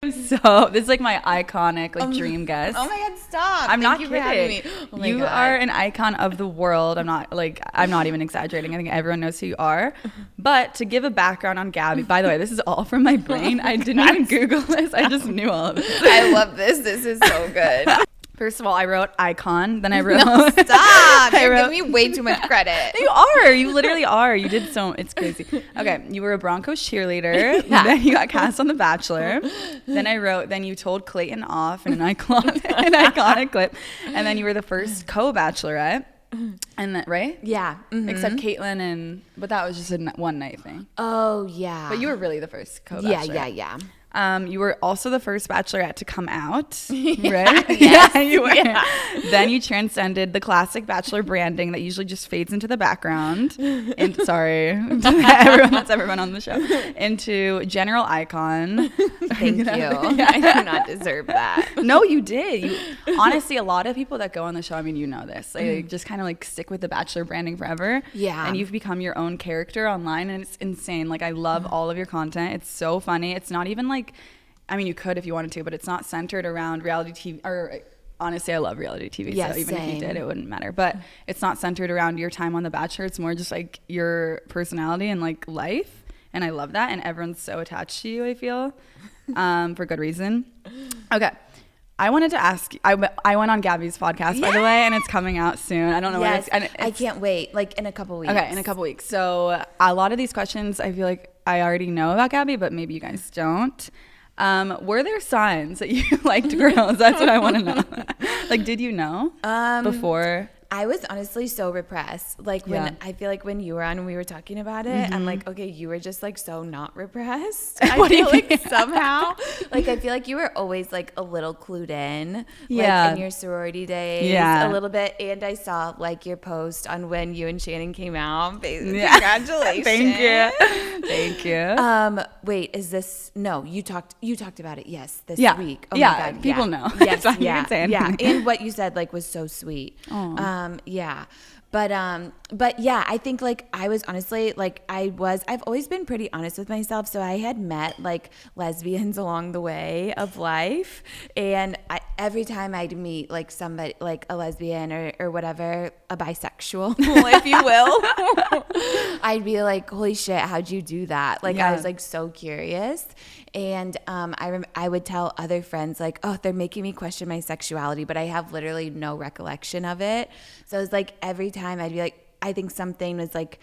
So this is like my iconic dream guest. Oh my God, stop. I'm not Thank you for having kidding. me. Oh my You God. are an icon of the world. I'm not even exaggerating. I think everyone knows who you are. But to give a background on Gabby, by the way, this is all from my brain. I didn't even Google this. I just knew all of it. I love this. This is so good. First of all, I wrote icon. Then I wrote. No, stop. You're giving me way too much credit. You are. You literally are. You did so. It's crazy. Okay. You were a Broncos cheerleader. Yeah. Then you got cast on The Bachelor. Then I wrote. Then you told Clayton off in an iconic clip. And then you were the first co-Bachelorette. And then, right? Yeah. Mm-hmm. Except Caitlyn but that was just a one night thing. Oh, yeah. But you were really the first co-Bachelorette. Yeah. You were also the first Bachelorette to come out, right? Yes. Yeah, you were. Yeah. Then you transcended the classic Bachelor branding that usually just fades into the background. And sorry, everyone that's ever been on the show, into general icon. Thank you. Yeah. I do not deserve that. No, you did. Honestly, a lot of people that go on the show, I mean, you know this, they just kind of like stick with the Bachelor branding forever. Yeah. And you've become your own character online, and it's insane. Like, I love all of your content. It's so funny. It's not even like, I mean, you could if you wanted to, but it's not centered around reality TV. Or honestly, I love reality TV, Yeah, so even if you same. did, it wouldn't matter. But it's not centered around your time on The Bachelor. It's more just like your personality and like life. And I love that. And everyone's so attached to you, I feel, for good reason. Okay. I wanted to ask you, I went on Gabby's podcast, by the way, and it's coming out soon. I don't know when Yes. it's I can't wait. Like in a couple weeks. Okay, in a couple weeks. So a lot of these questions I feel like I already know about Gabby, but maybe you guys don't. Were there signs that you liked girls? That's what I want to know. Like, did you know before? I was honestly so repressed. Like when I feel like when you were on and we were talking about it, I'm like, okay, you were just like so not repressed. I What do you feel like mean? somehow, like I feel like you were always like a little clued in, Yeah. like in your sorority days, Yeah. a little bit. And I saw like your post on when you and Shannon came out. Yeah. Congratulations! Thank you. Wait, is this? No, you talked about it. Yes, this Yeah. week. Oh Yeah, my God, people know. Yes, It's not- you yeah, can say yeah. anything. And what you said like was so sweet. Aw. Yeah. But yeah, I think like I was honestly like I've always been pretty honest with myself. So I had met like lesbians along the way of life. And every time I'd meet like somebody like a lesbian or whatever, a bisexual, if you will, I'd be like, holy shit, how'd you do that? Like Yeah. I was like so curious. And I would tell other friends like, oh, they're making me question my sexuality, but I have literally no recollection of it. So it was like every time I'd be like, I think something was like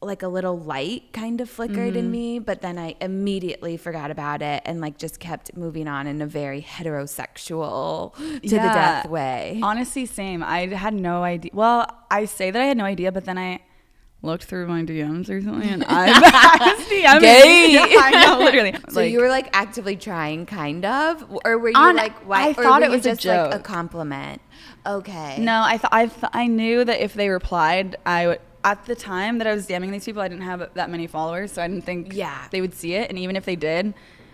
a little light kind of flickered in me, but then I immediately forgot about it and like just kept moving on in a very heterosexual to the death way. Honestly, same. I had no idea. Well, I say that I had no idea, but then I looked through my DMs recently and I was DMing. Gay. Yeah, I know, literally. So you were like actively trying, kind of, or were you like, why? I or thought were it you was a just like a joke. compliment. Okay. No, I knew that if they replied, I would. At the time that I was DMing these people, I didn't have that many followers, so I didn't think they would see it. And even if they did,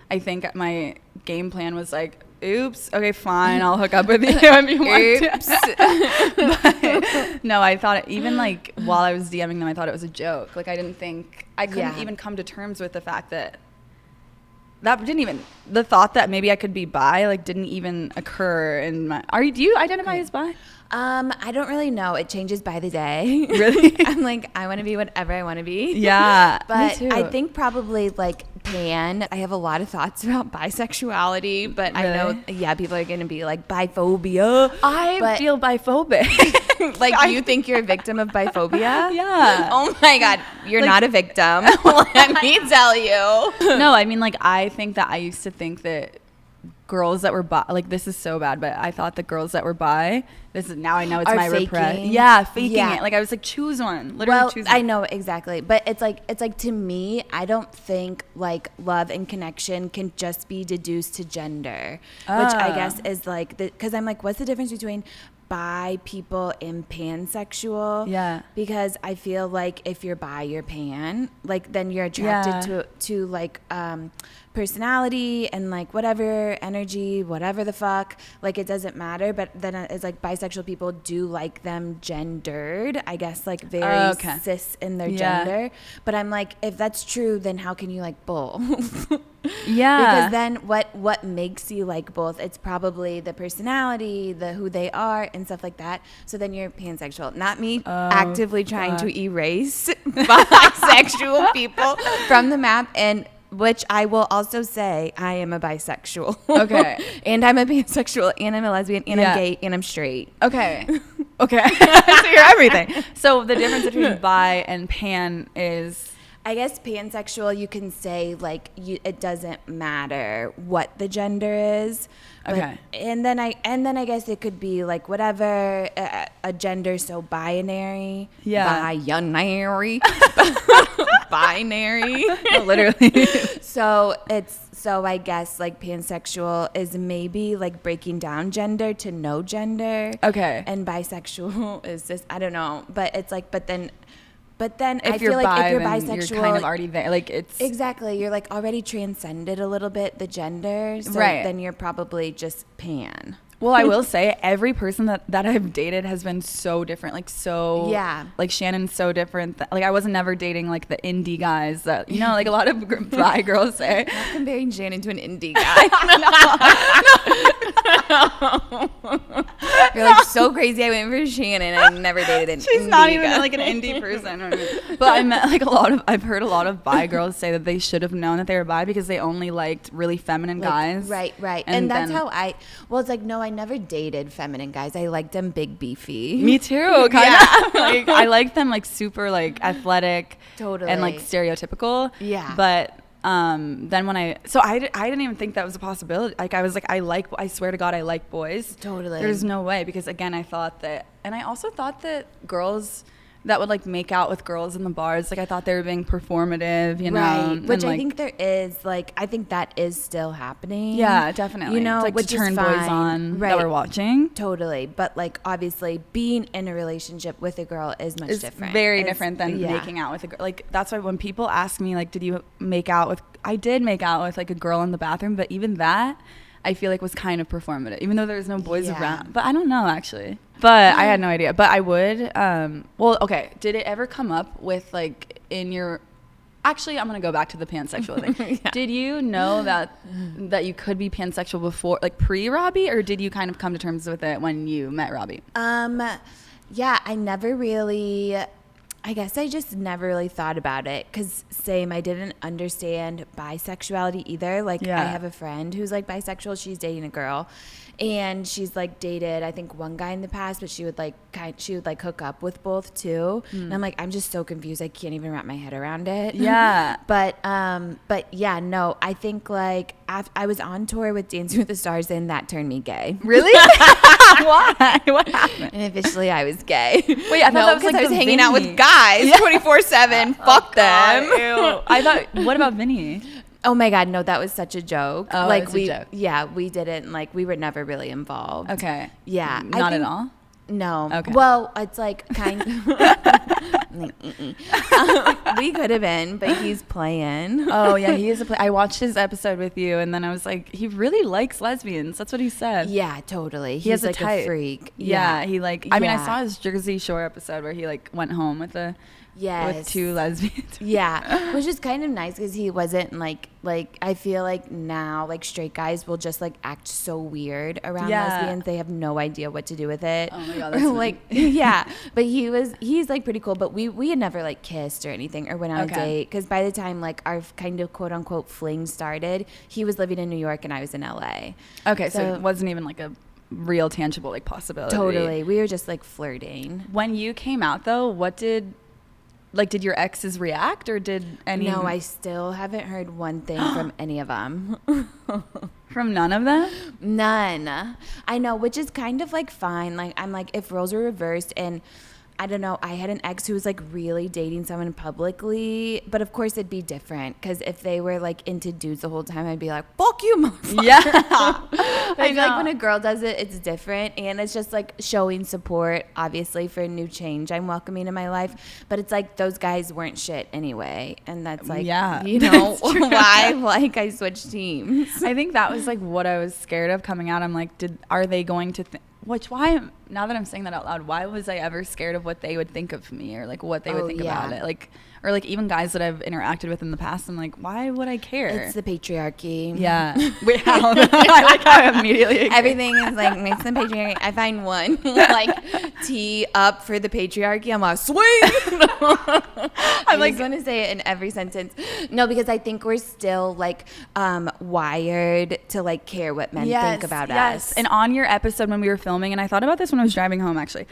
I think my game plan was like, oops, okay, fine, I'll hook up with you if you want to. But, no, I thought even like while I was DMing them, I thought it was a joke. Like I couldn't even come to terms with the fact that the thought that maybe I could be bi like didn't even occur in my. Do you identify as bi? I don't really know. It changes by the day. Really? I'm like, I want to be whatever I want to be. Yeah, But me too. I think probably like pan. I have a lot of thoughts about bisexuality, but I know, people are going to be like biphobia. I feel biphobic. Like you think you're a victim of biphobia? Yeah. Oh my God. You're not a victim. Let me tell you. No, I mean, like, I think that I used to think that girls that were bi, like, this is so bad, but I thought the girls that were bi, now I know it's Are my faking. faking it. Like, I was like, choose one. Literally choose one. I know exactly. But it's like to me, I don't think like love and connection can just be deduced to gender, which I guess is like, because I'm like, what's the difference between bi people and pansexual? Yeah. Because I feel like if you're bi, you're pan. Like then you're attracted to like personality and like whatever energy, whatever the fuck, like it doesn't matter. But then it's like bisexual people do like them gendered, I guess, like very cis in their gender. But I'm like, if that's true, then how can you like both? Because then what makes you like both? It's probably the personality, the who they are and stuff like that. So then you're pansexual. Not me actively trying to erase bisexual people from the map, and which I will also say I am a bisexual. Okay. And I'm a pansexual, and I'm a lesbian, and I'm gay, and I'm straight. Okay. Okay. So you're everything. So the difference between bi and pan is... I guess pansexual, you can say like it doesn't matter what the gender is. Okay. And then I guess it could be like whatever a gender, so binary. Yeah. Binary. Binary. No, literally. So I guess like pansexual is maybe like breaking down gender to no gender. Okay. And bisexual is just, I don't know, but it's like, but then if I feel like if you're bisexual, you're kind of already there. Like it's exactly, you're like already transcended a little bit the gender, so then you're probably just pan. Well, I will say every person that I've dated has been so different. Like like Shannon's so different. Like I was never dating like the indie guys that like a lot of bi girls say. Not comparing Shannon to an indie guy. You're like so crazy. I went for Shannon. I never dated an indie guy. She's not even like an indie person. But I met like I've heard a lot of bi girls say that they should have known that they were bi because they only liked really feminine guys. Right. And that's how it's like, no, I never dated feminine guys. I liked them big, beefy. Me too. Kind of. Like I liked them like super like athletic. Totally. And like stereotypical. Yeah. But then when I didn't even think that was a possibility. Like I was like, I swear to God, I like boys. Totally. There's no way, because again, I thought that, and I also thought that girls that would like make out with girls in the bars, like I thought they were being performative, you know. Right. Which and, I think there is, like, I think that is still happening. Yeah, definitely. You know, it's like which to turn is boys fine. on Right. that we're watching. Totally. But like obviously being in a relationship with a girl is much different. Very different than making out with a girl. Like that's why when people ask me like, did you make out with, I did make out with like a girl in the bathroom, but even that I feel like was kind of performative, even though there was no boys around. But I don't know actually. But I had no idea. But I would. Well, okay. Did it ever come up with like in your? Actually, I'm gonna go back to the pansexual thing. Did you know that you could be pansexual before, like pre-Robbie, or did you kind of come to terms with it when you met Robbie? Yeah, I never really. I guess I just never really thought about it because I didn't understand bisexuality either. Like I have a friend who's like bisexual. She's dating a girl and she's like dated, I think, one guy in the past, but she would like hook up with both too. And I'm like, I'm just so confused. I can't even wrap my head around it. Yeah. But yeah, no, I think like I was on tour with Dancing with the Stars and that turned me gay. Really? Why? What happened? And officially I was gay. Wait, I thought that was like I was the hanging Vinny. out with guys 24/7. Fuck them. I thought, what about Vinny? Oh my God, no, that was such a joke. Oh, like it's a joke. Yeah, we didn't, like, we were never really involved. Okay. Yeah. Not at all? No. Okay. Well, it's like kind of. We could have been, but he's playing. Oh, yeah, he is a play. I watched his episode with you, and then I was like, he really likes lesbians. That's what he said. Yeah, totally. He has like a freak. Yeah, he like, I mean, I saw his Jersey Shore episode where he like went home with with two lesbians. Yeah, which is kind of nice because he wasn't like I feel like now like straight guys will just like act so weird around lesbians. They have no idea what to do with it. Oh my God, that's like yeah. But he's like pretty cool. But we had never like kissed or anything or went on a date because by the time like our kind of quote unquote fling started, he was living in New York and I was in LA. Okay, so it wasn't even like a real tangible like possibility. Totally, we were just like flirting. When you came out though, what did your exes react, or did any? No, I still haven't heard one thing from any of them. From none of them? None. I know, which is kind of like fine. Like I'm like, if roles were reversed and I don't know. I had an ex who was like really dating someone publicly, but of course it'd be different because if they were like into dudes the whole time, I'd be like, fuck you, motherfucker. Yeah. I feel like when a girl does it, it's different. And it's just like showing support, obviously, for a new change I'm welcoming in my life. But it's like those guys weren't shit anyway. And that's like, you know, why like I switched teams. I think that was like what I was scared of coming out. I'm like, are they going to why, now that I'm saying that out loud, why was I ever scared of what they would think of me or like what they would think about it? Like, or like even guys that I've interacted with in the past, I'm like, why would I care? It's the patriarchy. Yeah. Wait, how? I like how I immediately agree. Everything is like mixed in patriarchy. I find one like tee up for the patriarchy. I'm like, swing. I just want to say it in every sentence. No, because I think we're still like wired to like care what men think about us. And on your episode when we were filming, and I thought about this when I was driving home actually,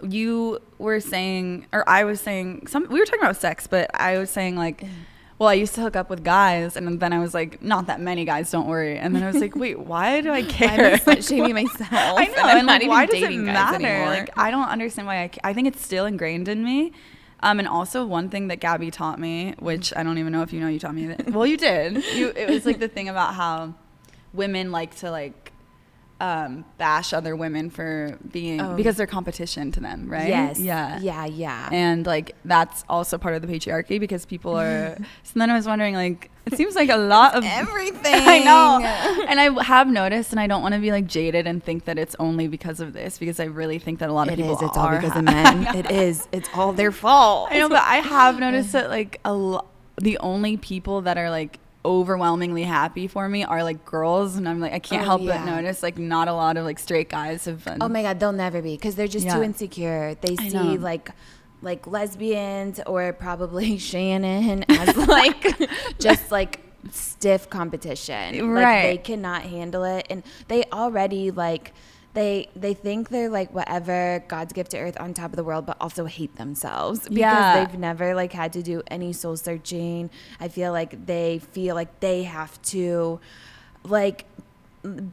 you were saying, or I was saying, we were talking about sex, but I was saying like, well, I used to hook up with guys, and then I was like, not that many guys, don't worry. And then I was like, wait, why do I care? I'm slut shaming myself. I know, and like, why does it matter? Like, I don't understand why I think it's still ingrained in me. And also one thing that Gabby taught me, which I don't even know if you know, you taught me that. Well, you did. It was like the thing about how women like to like bash other women for being because they're competition to them, right? Yes. Yeah. And like that's also part of the patriarchy because people are. So then I was wondering, like, it seems like a lot of everything. I know, and I have noticed, and I don't want to be like jaded and think that it's only because of this, because I really think that a lot of people It's all because of men. It is. It's all their fault. I know, but I have noticed that like the only people that are like overwhelmingly happy for me are like girls, and I'm like, I can't help but notice like not a lot of like straight guys have been. Oh my god, they'll never be, because they're just too insecure. They see like lesbians or probably Shannon as like just like stiff competition, right? Like they cannot handle it, and they already like they think they're like whatever, God's gift to earth, on top of the world, but also hate themselves because they've never like had to do any soul searching. I feel like they have to like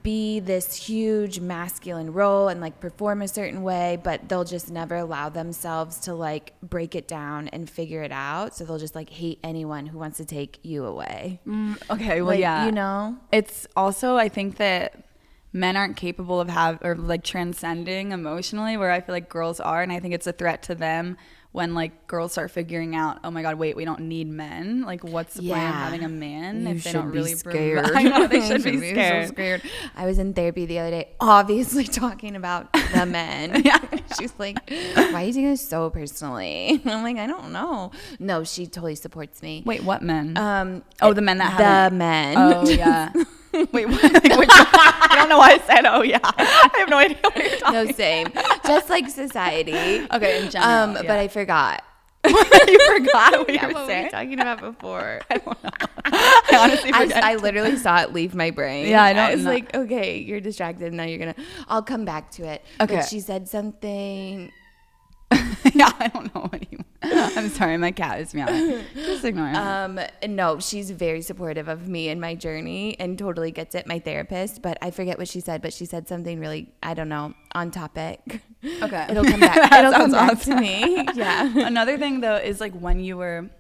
be this huge masculine role and like perform a certain way, but they'll just never allow themselves to like break it down and figure it out. So they'll just like hate anyone who wants to take you away. Okay, well, like, yeah, you know, it's also, I think that men aren't capable of like transcending emotionally, where I feel like girls are, and I think it's a threat to them when like girls start figuring out, oh my god, wait, we don't need men. Like, what's the point of having a man if they don't really scared? I know, they should be scared. So scared. I was in therapy the other day, obviously talking about the men. She's like, why are you taking this so personally? I'm like, I don't know. No, she totally supports me. Wait, what men? The men that haven't. The men. Oh yeah. Wait, what? I don't know why I said, oh yeah. I have no idea what you're talking about. No, same. Just like society. Okay, in general. But I forgot. You forgot what you were saying? We were talking about before. I don't know. I honestly forgot. I literally saw it leave my brain. Yeah, I was like, okay, you're distracted. Now I'll come back to it. Okay. But she said something. Yeah, I don't know what you. I'm sorry, my cat is meowing. Just ignore her. No, she's very supportive of me and my journey and totally gets it. My therapist, but I forget what she said. But she said something really, I don't know, on topic. Okay, it'll come back. It'll come back to me. Yeah. Another thing though is like when you were.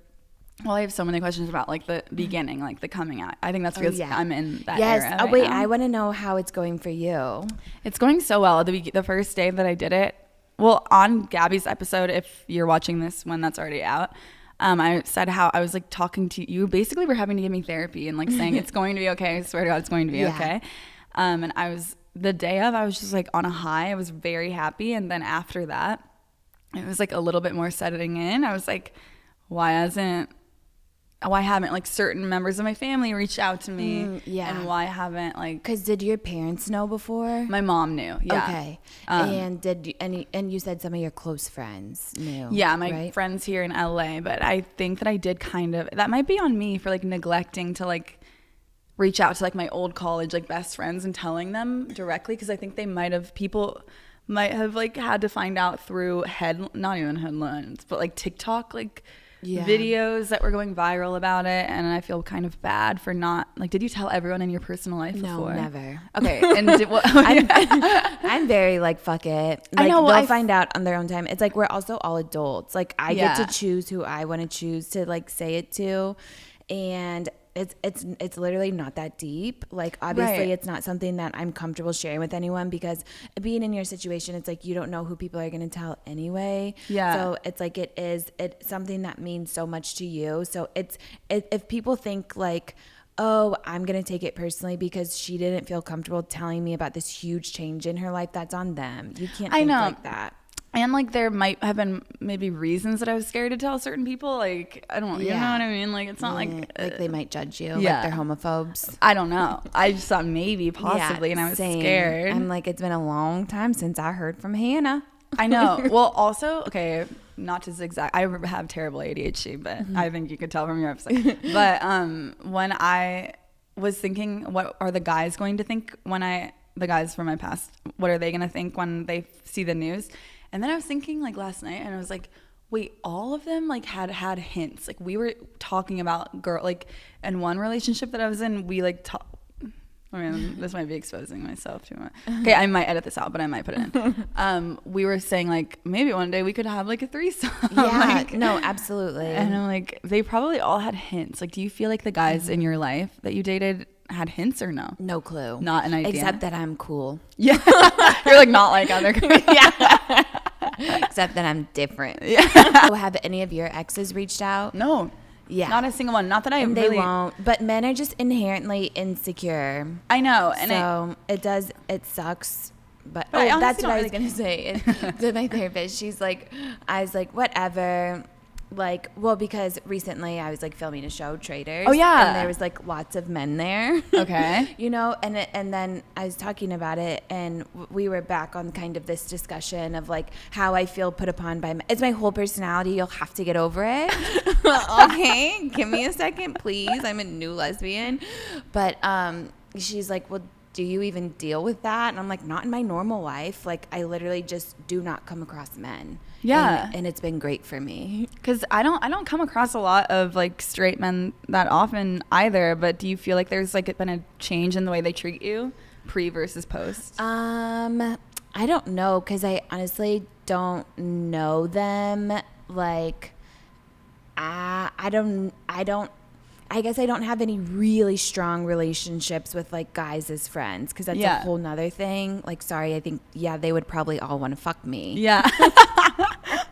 Well, I have so many questions about like the beginning, like the coming out. I think that's because I'm in that era. Right now. I want to know how it's going for you. It's going so well. The first day that I did it. Well, on Gabby's episode, if you're watching this when that's already out, I said how I was like talking to you. Basically, we're having to give me therapy and like saying it's going to be okay. I swear to God, it's going to be okay. And the day of, I was just like on a high. I was very happy. And then after that, it was like a little bit more settling in. I was like, why haven't like certain members of my family reached out to me? And why haven't like, because did your parents know before? My mom knew. Okay. And you said some of your close friends knew. Yeah, my friends here in LA, but I think that I did that might be on me for like neglecting to like reach out to like my old college like best friends and telling them directly, because I think people might have like had to find out through not even headlines, but like TikTok like videos that were going viral about it, and I feel kind of bad for not, like, did you tell everyone in your personal life before? No, never. Okay. And I'm very like, fuck it. Like, I know. They'll find out on their own time. It's like, we're also all adults. Like, I get to choose who I want to choose to like say it to. And it's literally not that deep. Like, obviously it's not something that I'm comfortable sharing with anyone, because being in your situation, it's like, you don't know who people are going to tell anyway. Yeah. So it's like, it's something that means so much to you. So if people think like, oh, I'm going to take it personally because she didn't feel comfortable telling me about this huge change in her life, that's on them. You can't think like that. And like, there might have been maybe reasons that I was scared to tell certain people. Like, I don't, you know what I mean? Like, it's not like they might judge you. Like, they're homophobes. I don't know. I just thought maybe, possibly, and I was scared. I'm like, it's been a long time since I heard from Hannah. I know. Well, also, okay, not to zigzag. I have terrible ADHD, but I think you could tell from your episode. But when I was thinking, what are the guys going to think the guys from my past, what are they going to think when they see the news? And then I was thinking, like, last night, and I was like, wait, all of them like had hints. Like, we were talking about like, in one relationship that I was in, we like I mean, this might be exposing myself too much. Okay, I might edit this out, but I might put it in. We were saying like, maybe one day we could have like a threesome. Yeah, like, no, absolutely. And I'm like, they probably all had hints. Like, do you feel like the guys in your life that you dated had hints or no? No clue. Not an idea. Except that I'm cool. Yeah. You're like, not like other girls. Yeah. Except that I'm different. Yeah. So have any of your exes reached out? No. Yeah. Not a single one. Not that I and really. They won't. But men are just inherently insecure. I know. And so it sucks. But that's what I was going to say to my therapist. She's like, I was like, whatever. Like, well, because recently I was like filming a show, Traders. Oh yeah. And there was like lots of men there. Okay. You know, and then I was talking about it, and we were back on kind of this discussion of like how I feel put upon by men. It's my whole personality. You'll have to get over it. Okay, give me a second, please. I'm a new lesbian. But she's like, well, do you even deal with that? And I'm like, not in my normal life. Like, I literally just do not come across men. Yeah. And it's been great for me. Because I don't come across a lot of like straight men that often either. But do you feel like there's like been a change in the way they treat you, pre versus post? I don't know, because I honestly don't know them. Like, I guess I don't have any really strong relationships with like guys as friends, because that's a whole nother thing. Like, sorry, I think, they would probably all want to fuck me. Yeah.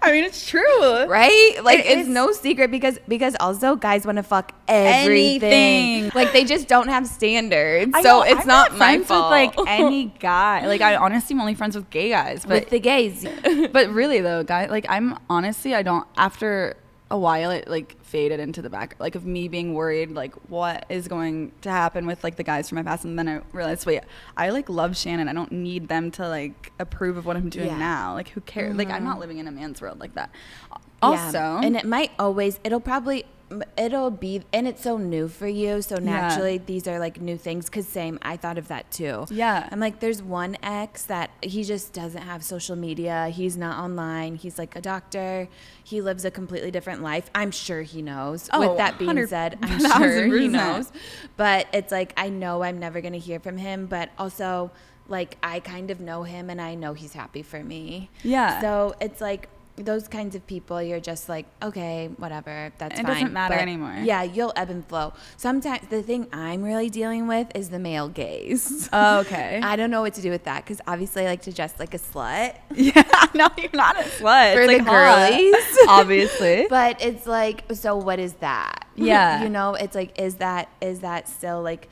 I mean, it's true. Right? Like, it's no secret, because also guys want to fuck everything. Like, they just don't have standards. So it's I'm not my fault. With like any guy. Like, I honestly am only friends with gay guys. But, with the gays. But really though, guys, like, I'm honestly, after a while it like faded into the back, like, of me being worried like what is going to happen with like the guys from my past, and then I realized, wait, I like love Shannon. I don't need them to like approve of what I'm doing now. Like, who cares? Mm-hmm. Like, I'm not living in a man's world like that. Also, and it'll be, and it's so new for you, so naturally these are like new things, because same, I thought of that too. I'm like, there's one ex that he just doesn't have social media, he's not online, he's like a doctor, he lives a completely different life. I'm sure he knows. With that being said, I'm sure he knows, but it's like, I know I'm never gonna hear from him, but also like, I kind of know him and I know he's happy for me. So it's like, those kinds of people, you're just like, okay, whatever, that's fine. It doesn't matter anymore. Yeah, you'll ebb and flow. Sometimes the thing I'm really dealing with is the male gaze. Oh, okay. I don't know what to do with that, because obviously I like to dress like a slut. Yeah, no, you're not a slut. For it's the like girlies. Obviously. But it's like, so what is that? Yeah. You know, it's like, is that still like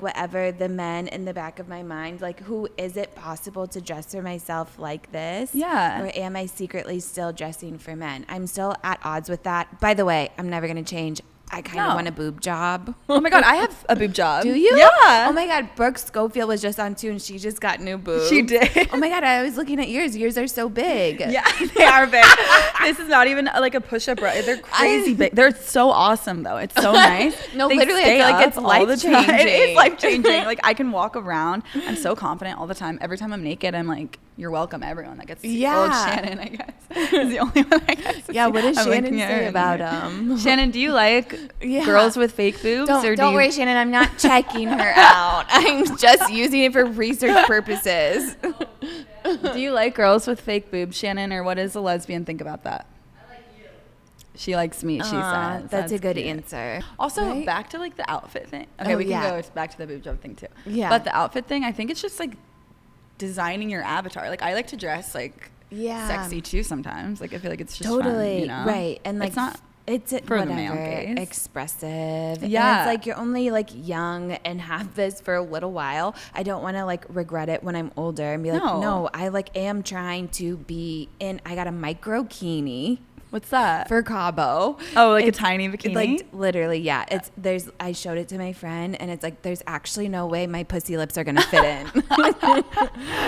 whatever, the men in the back of my mind, like, who is it possible to dress for myself like this? Yeah. Or am I secretly still dressing for men? I'm still at odds with that. By the way, I'm never going to change. I kind of want a boob job. Oh my God, I have a boob job. Do you? Yeah. Oh my God, Brooke Schofield was just on too, and she just got new boobs. She did. Oh my God, I was looking at yours. Yours are so big. Yeah, they are big. This is not even like a push-up. They're crazy big. They're so awesome though. It's so nice. No, literally, I feel like it's life-changing. It is life-changing. Like, I can walk around. I'm so confident all the time. Every time I'm naked, I'm like, you're welcome, everyone that gets to Shannon, I guess, is the only one I guess. Yeah, what does Shannon say about Shannon, do you like girls with fake boobs? Don't worry, Shannon, I'm not checking her out. I'm just using it for research purposes. Do you like girls with fake boobs, Shannon, or what does a lesbian think about that? I like you. She likes me, she says. That's a good answer. Also, back to like the outfit thing. Okay, we can go back to the boob job thing too. Yeah. But the outfit thing, I think it's just like designing your avatar. Like I like to dress like sexy too sometimes. Like I feel like it's just fun, you know? Right. And like it's not it's for whatever, the male gaze. expressive. Yeah. And it's like you're only like young and have this for a little while. I don't want to like regret it when I'm older and be like, no, I like am trying to be in. I got a micro bikini. What's that? For Cabo. Oh, like a tiny bikini? Like literally, yeah. I showed it to my friend and it's like there's actually no way my pussy lips are gonna fit in.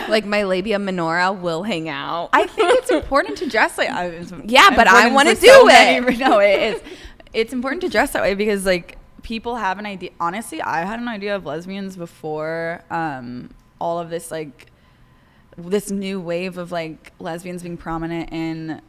Like my labia minora will hang out. I think it's important to dress like but I want to do it. No, it is. It's important to dress that way because like people have an idea. Honestly, I had an idea of lesbians before all of this like this new wave of like lesbians being prominent in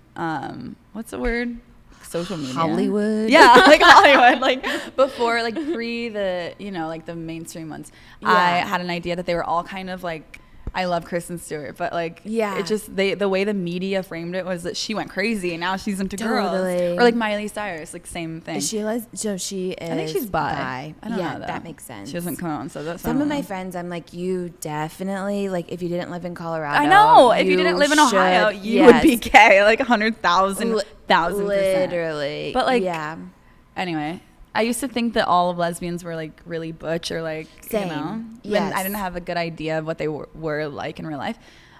what's the word? Social media. Hollywood. Yeah, like Hollywood. Like before, like pre the, you know, like the mainstream ones. Yeah. I had an idea that they were all kind of like, I love Kristen Stewart, but like, it just, the way the media framed it was that she went crazy and now she's into girls. Or like Miley Cyrus, like same thing. Is she so she is. I think she's bi. I don't know, that makes sense. She doesn't come on, so that's some of my friends. I'm like, you definitely like if you didn't live in Colorado. I know if you didn't live in Ohio, you would be gay, like 100,000%. Literally, but like, Anyway. I used to think that all of lesbians were like really butch or like, you know, when I didn't have a good idea of what they were like in real life.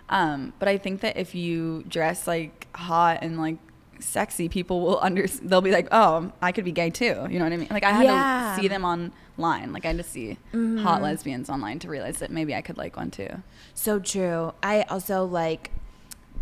But I think that if you dress like hot and like sexy, people will they'll be like, oh, I could be gay too. You know what I mean? Like I had to see them online. Like I had to see hot lesbians online to realize that maybe I could like one too. So true. I also like,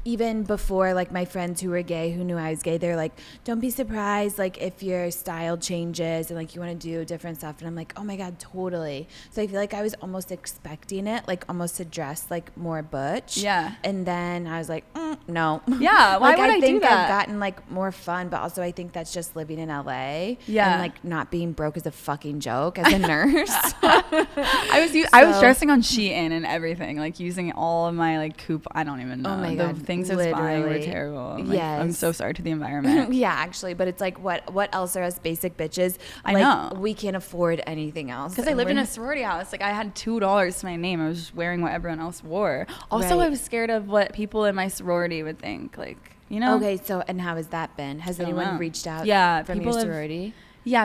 even before, like, my friends who were gay, who knew I was gay, they're like, don't be surprised, like, if your style changes and, like, you want to do different stuff. And I'm like, oh, my God, totally. So I feel like I was almost expecting it, like, almost to dress, like, more butch. Yeah. And then I was like, no. Yeah, why like, would I think do that? I've gotten, like, more fun, but also I think that's just living in LA. Yeah. And, like, not being broke is a fucking joke as a nurse. I was dressing on Shein and everything, like, using all of my, like, coupon. I don't even know. Oh, my God. Things I was buying were terrible. Like, I'm so sorry to the environment. Yeah, actually, but it's like what else are us basic bitches? I like, know. We can't afford anything else. Because I lived in a sorority house. Like I had $2 to my name. I was just wearing what everyone else wore. Also, I was scared of what people in my sorority would think. Like, you know? Okay, so and how has that been? Has anyone reached out from your sorority?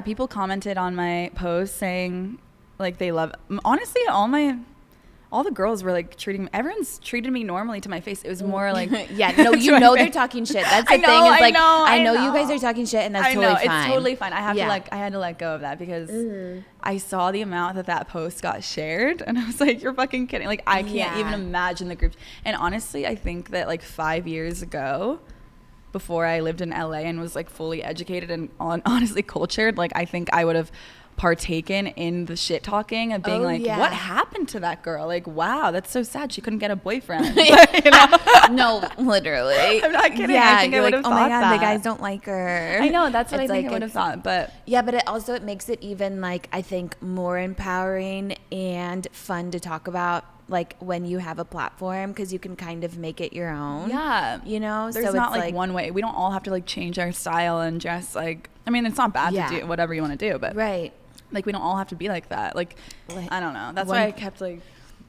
People commented on my post saying like they love, honestly, all the girls were like everyone's treated me normally to my face. It was more like, you know they're talking shit. That's the thing. Is like, I know you guys are talking shit, and that's totally fine. It's totally fine. I had to let go of that because I saw the amount that post got shared, and I was like, you're fucking kidding. Like I can't even imagine the groups. And honestly, I think that like 5 years ago, before I lived in LA and was like fully educated and honestly cultured, like I think I would have partaken in the shit talking of being what happened to that girl? Like, wow, that's so sad. She couldn't get a boyfriend. But, you know? No, literally. I'm not kidding. I think I would have thought that. The guys don't like her. I know. That's what I think I would have thought. But yeah, but it makes it even like, I think, more empowering and fun to talk about. Like when you have a platform, because you can kind of make it your own. Yeah. You know? There's not like one way. We don't all have to like change our style and dress like, I mean, it's not bad to do whatever you want to do, but like we don't all have to be like that. Like I don't know. That's why I kept like.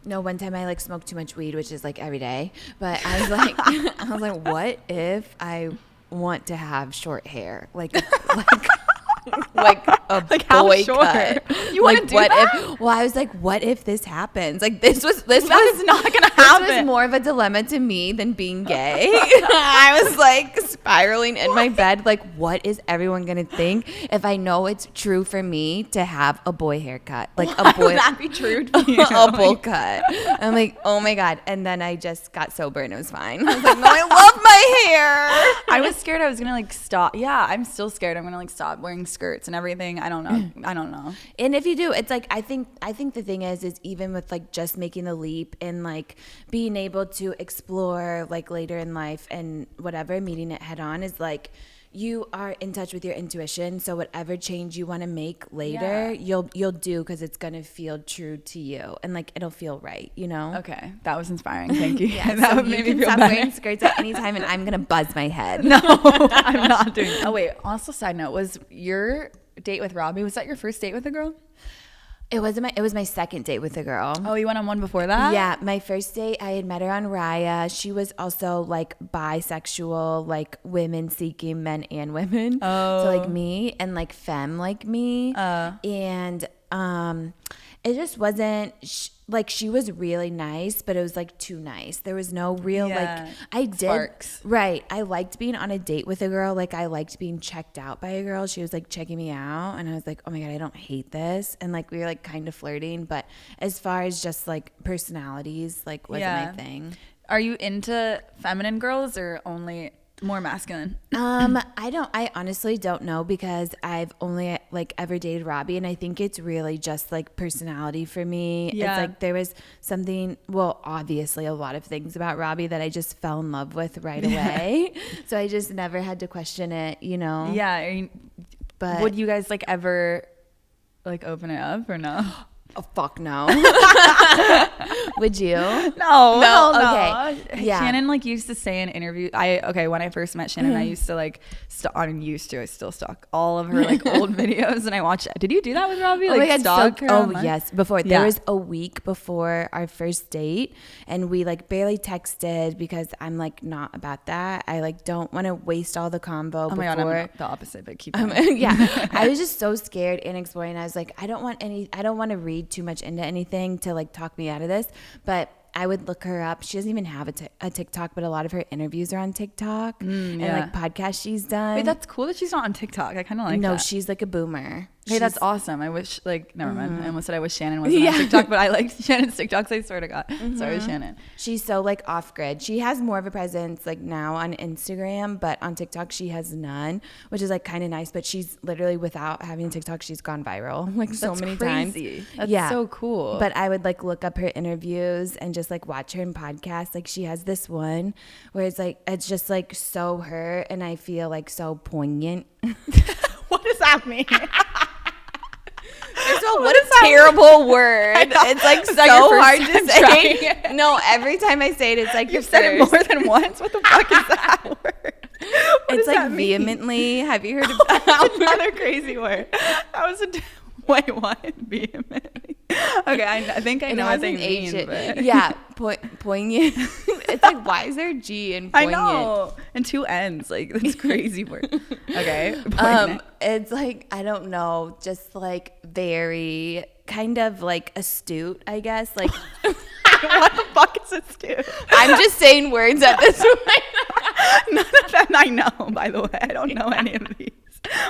No, one time I like smoked too much weed, which is like every day. But I was like, what if I want to have short hair? Like a boy cut. You want to do that? I was like, what if this happens? Like this was not gonna happen. This was more of a dilemma to me than being gay. I was like spiraling in my bed, like, what is everyone gonna think if I know it's true for me to have a boy haircut? Like a boy. Would that be true to you? A bowl cut. I'm like, oh my God. And then I just got sober and it was fine. I was like, no, I love my hair. I was scared I was gonna like stop. Yeah, I'm still scared I'm gonna like stop wearing skirts and everything. I don't know. And if you do, it's like, I think the thing is even with like just making the leap and like being able to explore like later in life and whatever, meeting it head on, is like, you are in touch with your intuition. So whatever change you want to make later, you'll do, because it's going to feel true to you and like it'll feel right, you know? Okay. That was inspiring. Thank you. Yeah, that so would you make can me feel stop better. wearing skirts at any time and I'm going to buzz my head. No, I'm not doing that. Oh, wait. Also, side note, was your date with Robbie, was that your first date with a girl? It was my second date with a girl. Oh, you went on one before that? Yeah, my first date, I had met her on Raya. She was also like bisexual, like women seeking men and women. Oh. So like me, and like femme like me. And it just wasn't like, she was really nice, but it was like too nice. There was no real Sparks. Right. I liked being on a date with a girl. Like I liked being checked out by a girl. She was like checking me out and I was like, oh my God, I don't hate this. And like we were like kind of flirting, but as far as just like personalities, like wasn't my thing. Are you into feminine girls or only more masculine? I honestly don't know, because I've only like ever dated Robbie, and I think it's really just like personality for me. Yeah. It's like there was something, well, obviously a lot of things about Robbie that I just fell in love with right away. So I just never had to question it, you know? Yeah. But would you guys like ever like open it up or no? oh, fuck no. Would you? No. Okay. Yeah. Shannon like used to say in interviews. When I first met Shannon, I used to like I still stalk all of her like old videos, and I watched. Did you do that with Robbie? Oh like my God, stalk her online? yes. Before there was a week before our first date, and we like barely texted because I'm like not about that. I like don't want to waste all the convo. Oh my God, I'm the opposite, but keep going. Yeah. I was just so scared and exploring. I was like, I don't want to read too much into anything to like talk me out of this, but I would look her up. She doesn't even have a TikTok, but a lot of her interviews are on TikTok and like podcasts she's done. Wait, that's cool that she's not on TikTok. I kind of like that. No, she's like a boomer. Hey, that's awesome. I wish, like, never mind. I almost said I wish Shannon wasn't on TikTok, but I like Shannon's TikToks. I swear to God. Sorry, Shannon. She's so like off grid. She has more of a presence like now on Instagram, but on TikTok she has none, which is like kind of nice. But she's literally, without having TikTok, she's gone viral like so many times. That's so cool. But I would like look up her interviews and just like watch her in podcasts. Like she has this one where it's just like so her, and I feel like so poignant. What does that mean? First of all, what a terrible word. It's like so hard to say. No, every time I say it, it's like you've said it more than once. What the fuck is that word? It's like vehemently. Have you heard of that? Another crazy word. That was wait, what? Vehemently. Okay, I think I know what they mean. But. Yeah, poignant. It's like, why is there a G in poignant? I know. And two N's. Like, that's crazy word. Okay. It's like, I don't know, just like very kind of like astute, I guess. Like, what the fuck is astute? I'm just saying words at this point. None of them I know, by the way. I don't know any of these.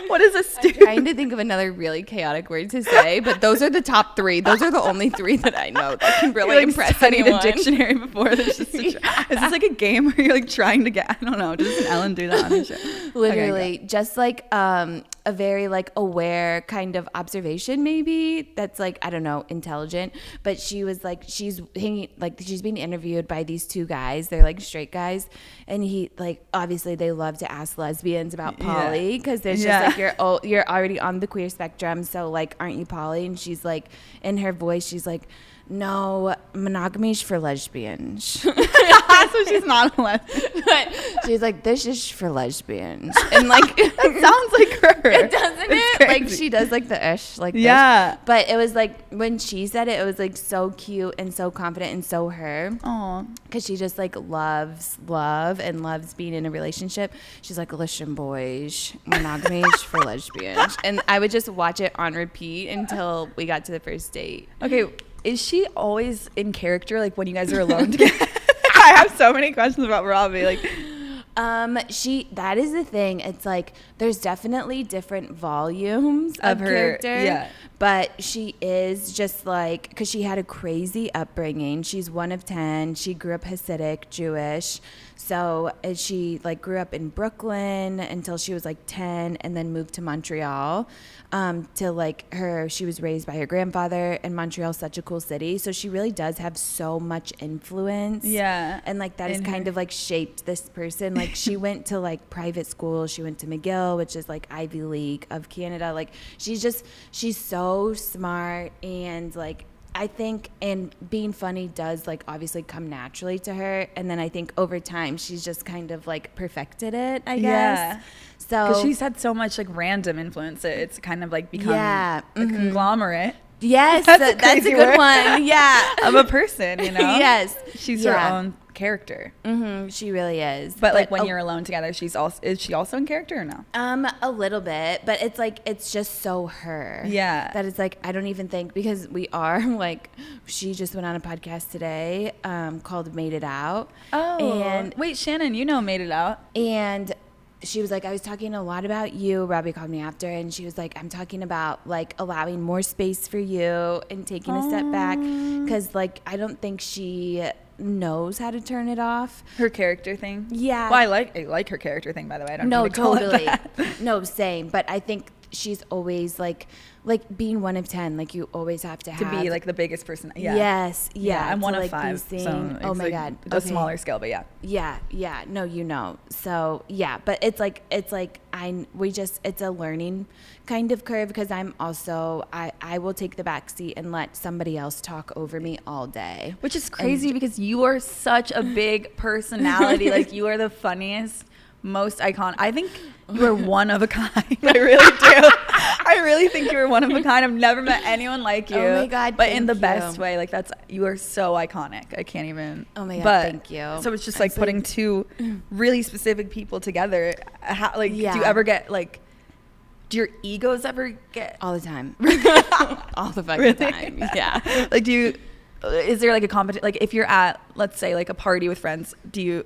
What is astute? I'm trying to think of another really chaotic word to say, but those are the top three. Those are the only three that I know that can really impress anyone. The dictionary before this. Is this like a game where you're like trying to get? I don't know. Doesn't Ellen do that on her show? Literally, just like a very like aware kind of observation, maybe that's like, I don't know, intelligent. But she was like, she's being interviewed by these two guys. They're like straight guys, and he like, obviously they love to ask lesbians about poly, because there's just like you're already on the queer spectrum, so like, aren't you poly? And she's like, in her voice, she's like, no, monogamy's for lesbians. So she's not a lesbian. But she's like, this is for lesbians. And like, that sounds like her. It doesn't it? Crazy. Like she does like the ish, like this. But it was like, when she said it, it was like so cute and so confident and so her. Aw. Because she just like loves love and loves being in a relationship. She's like, listen, boys, monogamy is for lesbians. And I would just watch it on repeat until we got to the first date. Okay. Is she always in character, like when you guys are alone together? I have so many questions about Robbie. Like, that is the thing. It's like there's definitely different volumes of her character. Yeah. But she is just like, because she had a crazy upbringing. She's one of 10. She grew up Hasidic, Jewish. So she like grew up in Brooklyn until she was like 10 and then moved to Montreal. She was raised by her grandfather, and Montreal's such a cool city. So she really does have so much influence. Yeah. And like that has kind of like shaped this person. Like she went to like private school. She went to McGill, which is like Ivy League of Canada. Like she's so smart, and like I think, and being funny does like obviously come naturally to her. And then I think over time she's just kind of like perfected it, I guess. Yeah. So because she's had so much like random influence, it's kind of like become a conglomerate. Yes, that's a good word. one. Yeah, of a person, you know. Yes, she's her own character. She really is. But like when you're alone together, is she also in character or no? A little bit, but it's like it's just so her. Yeah. That it's like I don't even think, because we are like, she just went on a podcast today called Made It Out. Oh. And wait, Shannon, you know Made It Out. And she was like, I was talking a lot about you. Robbie called me after, and she was like, I'm talking about like allowing more space for you and taking a step back, because like I don't think she knows how to turn it off. Her character thing. Yeah. Well, I like her character thing, by the way. I don't No, need to call totally. it that. No, same. But I think she's always like being one of 10. Like you always have to have to be like the biggest person. Yeah. Yes. Yeah. I'm one of like 5. So oh my like God. A smaller scale, but yeah. Yeah. Yeah. No, you know. So yeah, but it's like it's a learning kind of curve, because I'm also I will take the back seat and let somebody else talk over me all day. Which is crazy because you are such a big personality. Like you are the funniest, most iconic. I think you are one of a kind. I really do. I really think you're one of a kind. I've never met anyone like you. Oh my God, but in the thank best you. way. Like you are so iconic. I can't even. Oh my God, but, thank you. So it's just like putting two really specific people together. Do you ever get like, do your egos ever get All the time. All the fucking really? time. Yeah. Like is there like a competition, like if you're at, let's say, like a party with friends,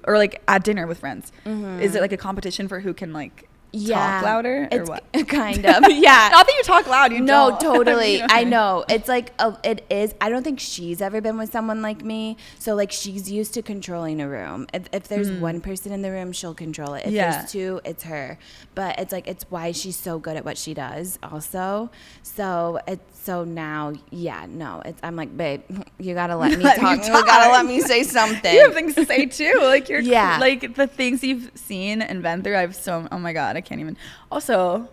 or like at dinner with friends, is it like a competition for who can like talk louder or what? Kind of. Yeah. Not that you talk loud, you No, don't. totally. You know what I know. It's like, it is. I don't think she's ever been with someone like me. So like she's used to controlling a room. If there's one person in the room, she'll control it. If there's 2, it's her. But it's like, it's why she's so good at what she does also. So now, I'm like, babe, you gotta let me talk. You gotta let me say something. You have things to say too. Like you're Yeah. like the things you've seen and been through. Oh my God, I can't even. Also,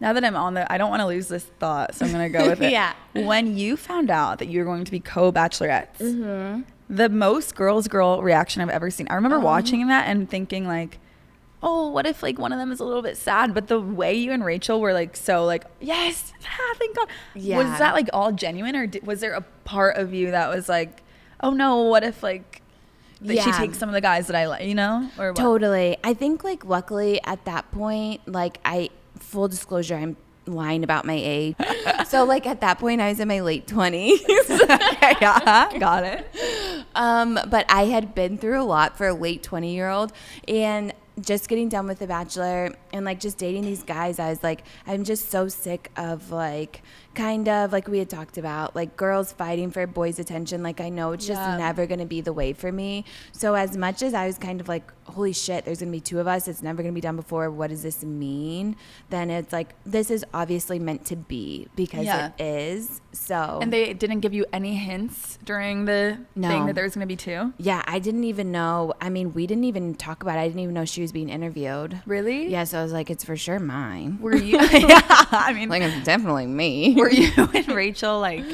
now that I'm I don't want to lose this thought, so I'm gonna go with it. Yeah. When you found out that you were going to be co-bachelorettes, the most girl reaction I've ever seen. I remember watching that and thinking like, oh, what if like one of them is a little bit sad? But the way you and Rachel were like so like, yes, thank God. Yeah. Was that like all genuine, or was there a part of you that was like, oh no, what if like she takes some of the guys that I like, you know? Or what? Totally. I think like luckily at that point, like full disclosure, I'm lying about my age. So like at that point I was in my late 20s. Yeah, got it. But I had been through a lot for a late 20-year-old, and just getting done with The Bachelor and like just dating these guys, I was like, I'm just so sick of like kind of like we had talked about, like girls fighting for boys' attention. Like I know it's just never going to be the way for me. So as much as I was kind of like, holy shit, there's going to be 2 of us, it's never going to be done before, what does this mean? Then it's like, this is obviously meant to be, because it is. So And they didn't give you any hints during the thing that there was going to be 2? Yeah, I didn't even know. I mean, we didn't even talk about it. I didn't even know she was being interviewed. Really? Yeah, so I was like, it's for sure mine. Were you? Yeah, I mean, Like, it's definitely me. were you and Rachel like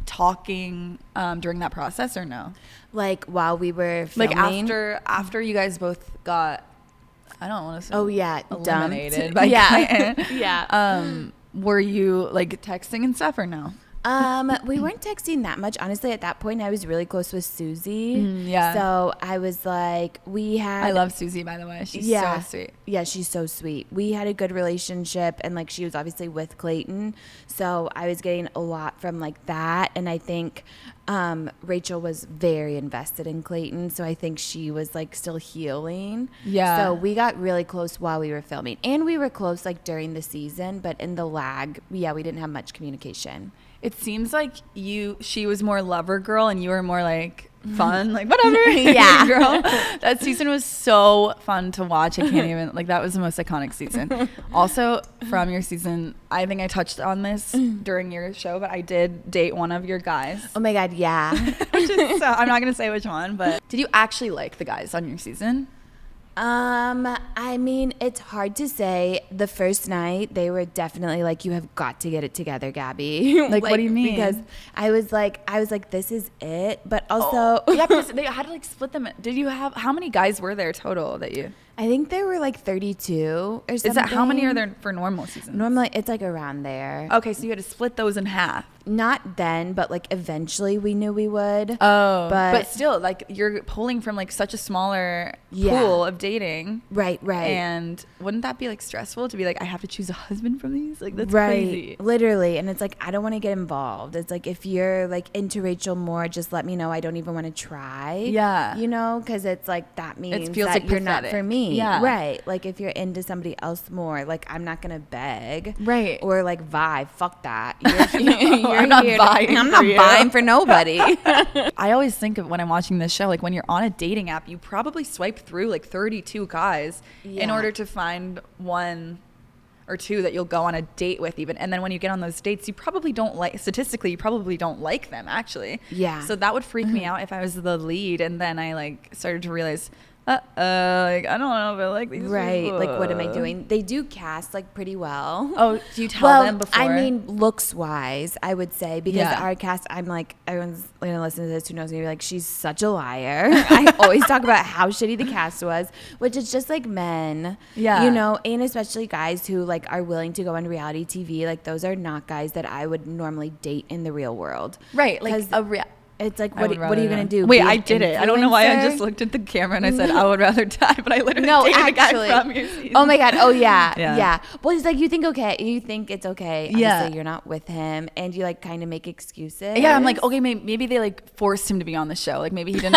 talking during that process or no? Like while we were filming? Like after you guys both got, I don't want to say. Oh yeah, eliminated dumped. by Yeah. Clinton. Yeah. Were you like texting and stuff or no? We weren't texting that much. Honestly, at that point, I was really close with Susie. Yeah. So I was like, I love Susie, by the way. She's so sweet. Yeah, she's so sweet. We had a good relationship, and like she was obviously with Clayton. So I was getting a lot from like that. And I think Rachel was very invested in Clayton. So I think she was like still healing. Yeah. So we got really close while we were filming. And we were close like during the season, but in the lag, we didn't have much communication. It seems like she was more lover girl and you were more like fun, like whatever. Yeah. Girl. That season was so fun to watch. I can't even, like, that was the most iconic season. Also, from your season, I think I touched on this during your show, but I did date one of your guys. Oh my God, yeah. Which is, so, I'm not going to say which one, but did you actually like the guys on your season? I mean, it's hard to say. The first night, they were definitely like, you have got to get it together, Gabby. Like, what do you mean? Because I was like, this is it. But also, yeah, because they had to like split them. Did you have, how many guys were there total that you? I think there were like 32 or something. Is that, how many are there for normal seasons? Normally, it's like around there. Okay, so you had to split those in half. Not then, but like eventually we knew we would. Oh, but still, like, you're pulling from like such a smaller pool of dating. Right. And wouldn't that be like stressful to be like, I have to choose a husband from these? Like, that's right. crazy. Literally. And it's like, I don't want to get involved. It's like, if you're like into Rachel more, just let me know. I don't even want to try. Yeah. You know, because it's like, that means feels that like you're pathetic. not for me. Yeah. Right. Like if you're into somebody else more, like I'm not going to beg. Right. Or like vibe. Fuck that. I'm not buying for nobody. I always think of when I'm watching this show, like when you're on a dating app, you probably swipe through like 32 guys in order to find one or two that you'll go on a date with even. And then when you get on those dates, you probably don't like, statistically, you probably don't like them actually. Yeah. So that would freak me out if I was the lead. And then I like started to realize, like, I don't know if I like these people. Like, what am I doing? They do cast like pretty well. Oh, do you tell them before? I mean, looks wise, I would say, because our cast, I'm like, everyone's gonna listen to this who knows me, like, she's such a liar. I always talk about how shitty the cast was, which is just like men, you know, and especially guys who like are willing to go on reality TV. Like, those are not guys that I would normally date in the real world. Right, like it's like, what are you going to do? Wait, I did it. I don't know why I just looked at the camera and I said, I would rather die, but I literally dated a guy from your season. Oh my God. Oh yeah. Well, it's like, you think it's okay. Obviously, you're not with him and you like kind of make excuses. Yeah, I'm like, okay, maybe they like forced him to be on the show. Like maybe he didn't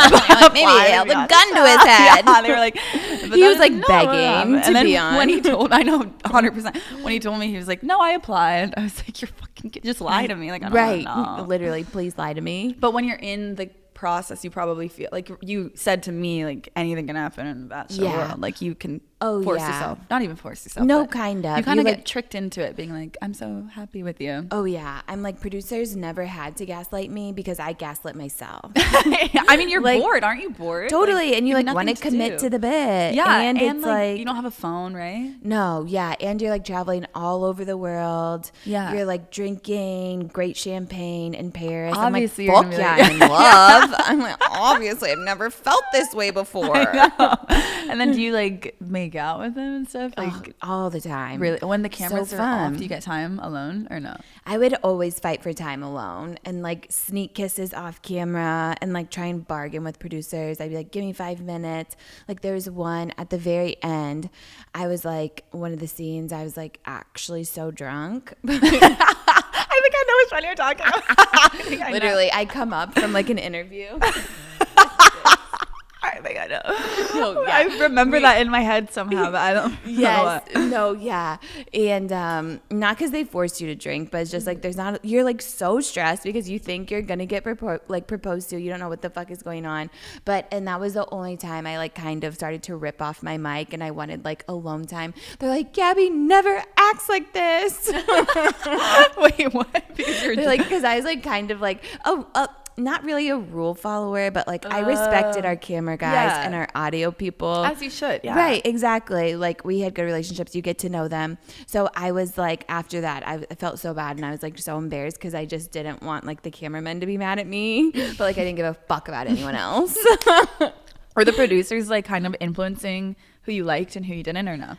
maybe he held a gun to his head. Yeah, they were like, he was like begging to be on. When he told, I know 100%, when he told me, he was like, no, I applied. I was like, you're fucking, just lie to me. Like, I don't know. Literally, please lie to me. But when you're in the process, you probably feel like you said to me, like anything can happen in that show world. Like you can force yourself, not even force yourself. No, kind of. You kind of get tricked into it, being like, I'm so happy with you. Oh yeah, I'm like, producers never had to gaslight me because I gaslit myself. I mean, you're like, bored, aren't you bored? Totally, and you like want to commit to the bit. Yeah, and it's like you don't have a phone, right? No, yeah, and you're like traveling all over the world. Yeah, you're like drinking great champagne in Paris. Obviously, I'm like, fuck yeah, I'm in love. I'm like, obviously, I've never felt this way before. And then do you like make out with him and stuff? Like all the time. Really? When the cameras are off, do you get time alone or no? I would always fight for time alone and like sneak kisses off camera and like try and bargain with producers. I'd be like, give me 5 minutes. Like there was one at the very end. I was like, one of the scenes, I was like actually so drunk. I think I know which one you're talking about. Literally, I come up from like an interview. I think I know. Oh, yeah. I remember that in my head somehow, but I don't know. And not because they forced you to drink, but it's just like you're like so stressed because you think you're gonna get proposed to. You don't know what the fuck is going on. And that was the only time I like kind of started to rip off my mic and I wanted like alone time. They're like, Gabby never acts like this. Wait, what? Because I was like kind of like, not really a rule follower, but like I respected our camera guys and our audio people. As you should, yeah. Right, exactly. Like we had good relationships. You get to know them. So I was like, after that, I felt so bad and I was like so embarrassed because I just didn't want like the cameramen to be mad at me. But like I didn't give a fuck about anyone else. Were the producers like kind of influencing who you liked and who you didn't or no?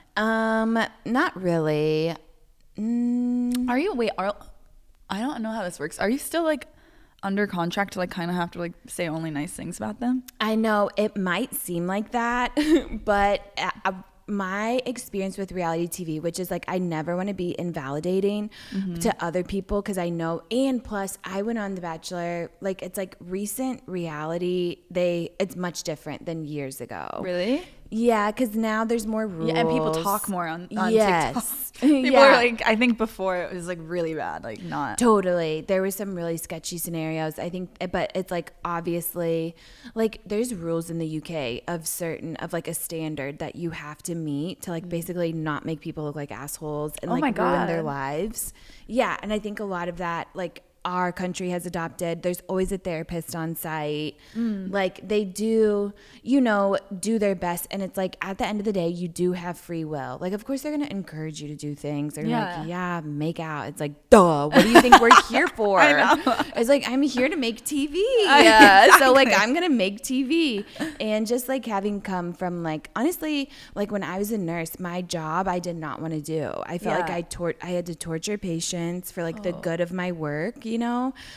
Not really. Are you? Wait, I don't know how this works. Are you still like under contract to like kind of have to like say only nice things about them? I know it might seem like that, but my experience with reality TV, which is like I never want to be invalidating to other people because I know, and plus I went on The Bachelor, like it's like recent reality, it's much different than years ago. Really? Yeah, because now there's more rules. Yeah, and people talk more on TikTok. People Yeah. are like, I think before it was like really bad, like not. Totally. There were some really sketchy scenarios, I think, but it's like obviously like there's rules in the UK of like a standard that you have to meet to like basically not make people look like assholes and like ruin their lives. Yeah, and I think a lot of that like our country has adopted. There's always a therapist on site. Like they do, do their best. And it's like at the end of the day, you do have free will. Like, of course, they're going to encourage you to do things. They're like, make out. It's like, duh, what do you think we're here for? I know. It's like, I'm here to make TV. Exactly. So like, I'm going to make TV. And just like having come from like, honestly, like when I was a nurse, my job, I did not want to do. I felt like I had to torture patients for like the good of my work,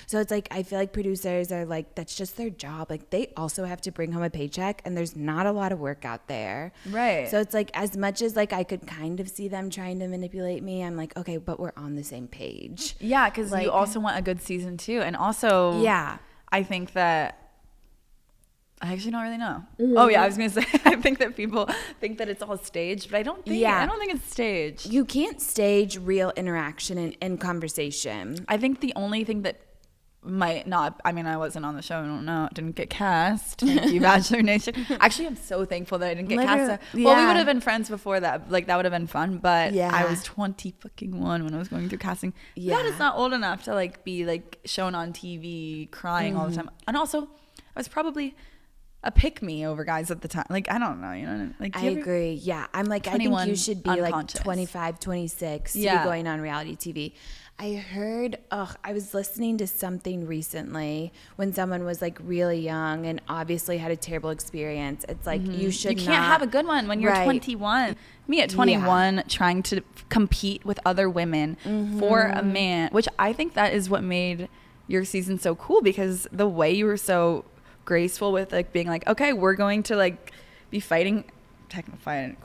So it's like I feel like producers are like that's just their job. Like they also have to bring home a paycheck, and there's not a lot of work out there. Right. So it's like as much as like I could kind of see them trying to manipulate me, I'm like, okay, but we're on the same page. Yeah, because like, you also want a good season too, and also I think that I actually don't really know. Oh yeah, I was gonna say I think that people think that it's all staged, but I don't think it's staged. You can't stage real interaction and conversation. I think the only thing that might not, I mean, I wasn't on the show, I don't know, didn't get cast. Thank you, Bachelor Nation. Actually, I'm so thankful that I didn't get cast. Well, we would have been friends before that. Like that would have been fun, but I was 21 when I was going through casting. That is not old enough to like be like shown on TV crying all the time. And also, I was probably a pick me over guys at the time. Like, I don't know, like I agree. Yeah. I'm like, I think you should be like 25, 26 to be going on reality TV. I heard, I was listening to something recently when someone was like really young and obviously had a terrible experience. It's like, you can't have a good one when you're 21. Me at 21 trying to compete with other women for a man, which I think that is what made your season so cool, because the way you were so graceful with like being like, okay, we're going to like be fighting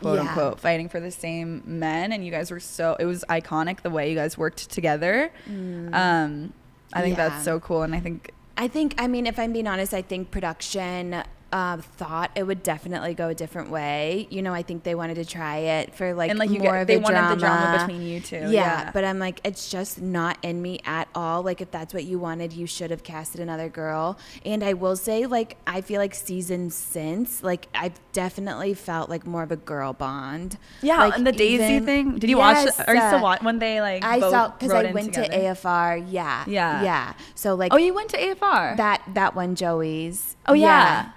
quote unquote fighting for the same men, and you guys were it was iconic the way you guys worked together. I think that's so cool, and I think I mean, if I'm being honest, I think production thought it would definitely go a different way. I think they wanted to try it for like, and like more of they a wanted drama. the drama between you two. Yeah, but I'm like, it's just not in me at all. Like, if that's what you wanted, you should have casted another girl. And I will say, like, I feel like seasons since, like, I've definitely felt like more of a girl bond. Yeah, like, and the Daisy thing. Did you watch? Are you still watching when they like? I saw, because I went together? to AFR. Yeah. So like, oh, you went to AFR. That one, Joey's. Oh yeah.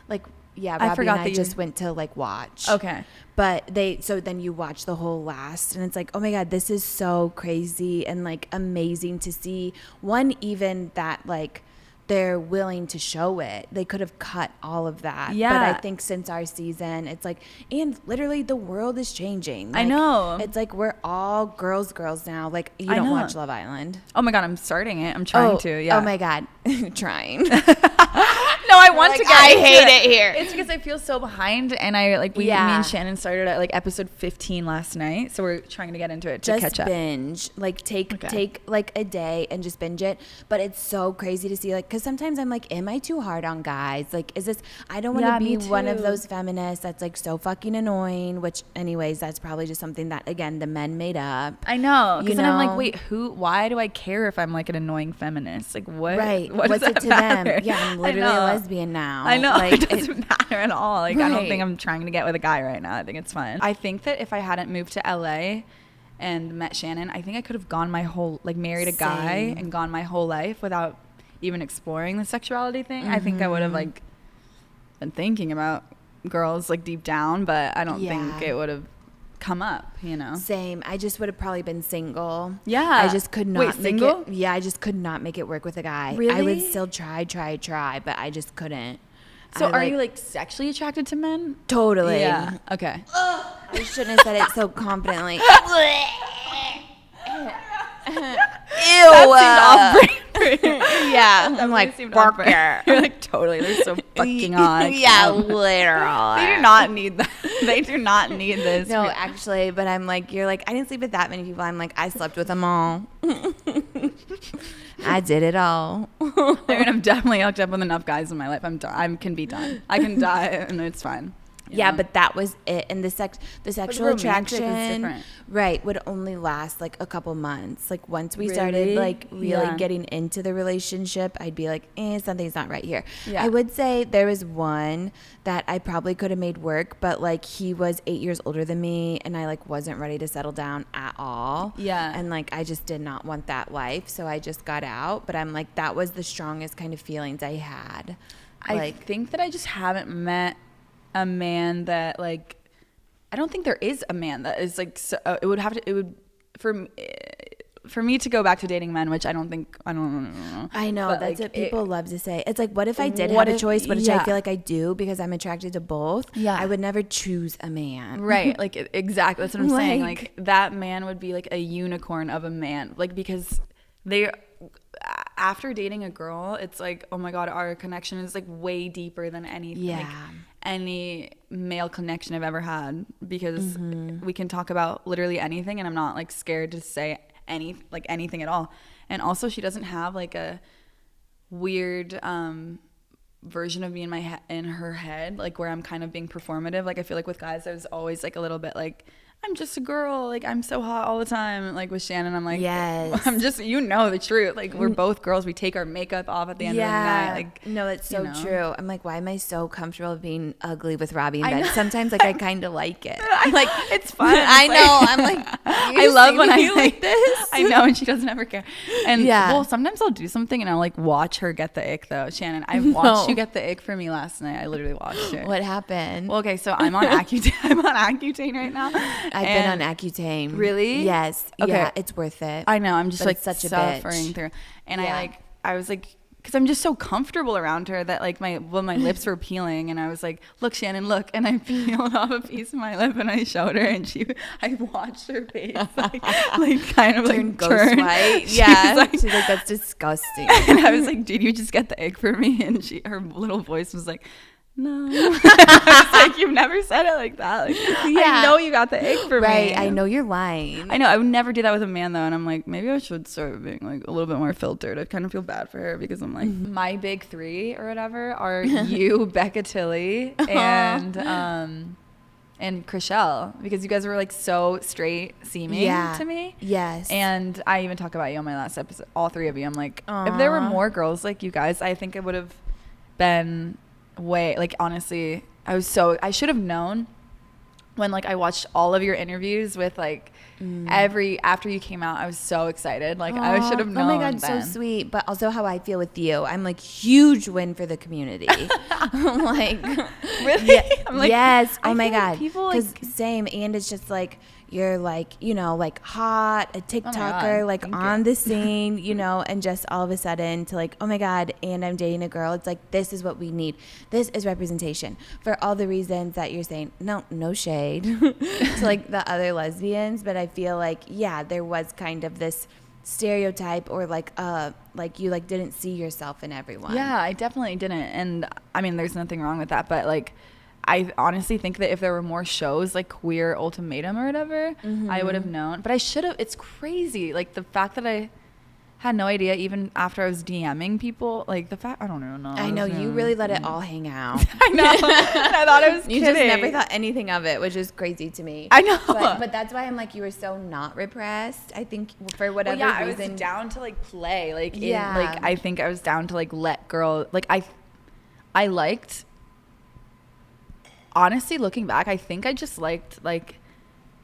Like, yeah, I Robbie forgot and I that just went to like watch. Okay. But so then you watch the whole last, and it's like, oh my God, this is so crazy and like amazing to see. One, even that like they're willing to show it. They could have cut all of that. Yeah. But I think since our season, it's like, and literally the world is changing. Like, I know. It's like we're all girls now. Like, you don't watch Love Island. Oh my God, I'm starting it. I'm trying to. Yeah. Oh my God. Trying. No, I want to get I hate it here. It's because I feel so behind, and me and Shannon started at like episode 15 last night, so we're trying to get into it to catch up. Just binge, like take like a day and just binge it. But it's so crazy to see, like, because sometimes I'm like, am I too hard on guys? Like, is this? I don't want to be one of those feminists that's like so fucking annoying. Which, anyways, that's probably just something that again the men made up. I know, because then I'm like, wait, why do I care if I'm like an annoying feminist? Like, what? Right? What's it to matter? them? Yeah, I'm literally a lesbian now. I know. Like, it doesn't matter at all. Like, I don't think I'm trying to get with a guy right now. I think it's fun. I think that if I hadn't moved to LA and met Shannon, I think I could have gone married a guy and gone my whole life without even exploring the sexuality thing. I think I would have like been thinking about girls like deep down, but I don't think it would have come up, Same. I just would have probably been single. Yeah. I just could not make single? it. Yeah, I just could not make it work with a guy. Really? I would still try, but I just couldn't. So are you like sexually attracted to men? Totally. Yeah. Okay. I shouldn't have said it so confidently. That seemed off-brand for you. Yeah. I'm like, Barker. You're like, totally. They're so fucking on. Yeah, literal. They do not need that. They do not need this. No, actually, but I'm like, you're like, I didn't sleep with that many people. I'm like, I slept with them all. I did it all. I mean, I've definitely hooked up with enough guys in my life. I'm done. I can be done. I can die and it's fine. Yeah, but that was it. And the sexual attraction, right, would only last like a couple months. Like once we started like really getting into the relationship, I'd be like, something's not right here. Yeah. I would say there was one that I probably could have made work, but like he was 8 years older than me and I like wasn't ready to settle down at all. Yeah. And like I just did not want that life. So I just got out. But I'm like, that was the strongest kind of feelings I had. I think that I just haven't met a man that like, I don't think there is a man that is like, so, it would for me to go back to dating men, which I don't know. I know, but that's like, what people love to say. It's like, what if I did have a choice, which I feel like I do because I'm attracted to both. Yeah. I would never choose a man. Right. Like, exactly. That's what I'm saying. Like, that man would be like a unicorn of a man. Like, because after dating a girl, it's like, oh my God, our connection is like way deeper than anything. Yeah. Like, any male connection I've ever had, because we can talk about literally anything and I'm not like scared to say anything at all. And also she doesn't have like a weird version of me in her head, like where I'm kind of being performative. Like I feel like with guys I was always like a little bit like, I'm just a girl, like I'm so hot all the time. Like with Shannon, I'm like, yes, I'm just, the truth. Like we're both girls. We take our makeup off at the end of the night. Like, no, it's so true. I'm like, why am I so comfortable being ugly with Robbie in bed? Sometimes like I kind of like it. I'm like, it's fun. I know. I'm like, I love when I like this. I know, and she doesn't ever care. And well, sometimes I'll do something and I'll like watch her get the ick though. Shannon, I watched you get the ick for me last night. I literally watched it. What happened? Well, okay, so I'm on Accutane. I'm on Accutane right now. I've been on Accutane. Really? Yes. Okay. Yeah, it's worth it. I know. I'm just like such suffering through. And I was like, because I'm just so comfortable around her that like my lips were peeling and I was like, look, Shannon, look. And I peeled off a piece of my lip and I showed her and I watched her face like kind of like turn white. Yeah. She's like, that's disgusting. And I was like, did you just get the egg for me? And her little voice was like, no. I was like, you've never said it like that. Like, I know you got the egg for me. Right. I know you're lying. I know. I would never do that with a man though. And I'm like, maybe I should start being like a little bit more filtered. I kind of feel bad for her because I'm like, my big three or whatever are you, Becca, Tilly, and Chriselle, because you guys were like so straight seeming to me. Yes. And I even talk about you on my last episode, all three of you. I'm like, if there were more girls like you guys, I think it would have been way, like, honestly, I should have known when like I watched all of your interviews with like after you came out. I was so excited. Like, I should have known. Oh my God, then. So sweet. But also how I feel with you, I'm like, huge win for the community. I'm like, really? Yeah, I'm like, yes. Oh my God. Like people like, same. And it's just like, you're like, like hot, a TikToker, like on the scene, and just all of a sudden to like, oh my God, and I'm dating a girl. It's like, this is what we need. This is representation for all the reasons that you're saying. No shade to like the other lesbians, but I feel like, there was kind of this stereotype or like you like didn't see yourself in everyone. Yeah, I definitely didn't. And I mean, there's nothing wrong with that, but like, I honestly think that if there were more shows like Queer Ultimatum or whatever, I would have known. But I should have. It's crazy. Like the fact that I had no idea even after I was DMing people. Like the fact, I don't know. I know you really let it all hang out. I know. I thought I was kidding. You just never thought anything of it, which is crazy to me. I know. But that's why I'm like, you were so not repressed. I think for whatever reason. I was down to like play. Like I think I was down to like let girl. Like I liked. Honestly, looking back, I think I just liked like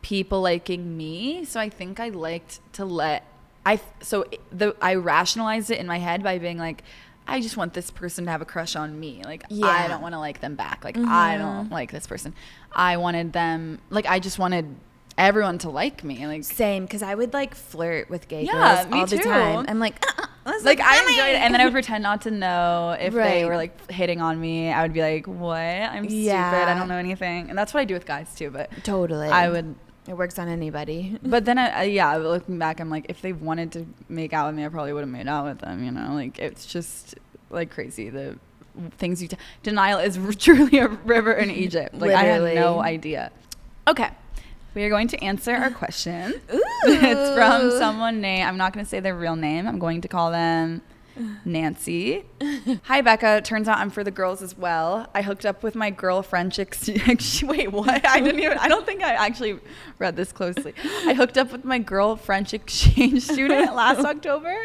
people liking me. So I think I liked to I rationalized it in my head by being like, I just want this person to have a crush on me. Like, I don't want to like them back. Like, I don't like this person. I wanted them, like, I just wanted everyone to like me. Like, same, because I would like flirt with gay girls all the time. I'm like, like I enjoyed it, and then I would pretend not to know if they were like hitting on me. I would be like, what? I'm stupid. I don't know anything. And that's what I do with guys too. But totally, I would It works on anybody. But then, looking back, I'm like, if they wanted to make out with me, I probably would have made out with them, you know? Like, it's just, like, crazy. The things denial is truly a river in Egypt. Like, literally. I had no idea. Okay. We are going to answer our question. Ooh. It's from someone named, I'm not going to say their real name. I'm going to call them Nancy. Hi, Becca. Turns out I'm for the girls as well. I hooked up with my girl French wait, what? I don't think I actually read this closely. I hooked up with my girl French exchange student last October.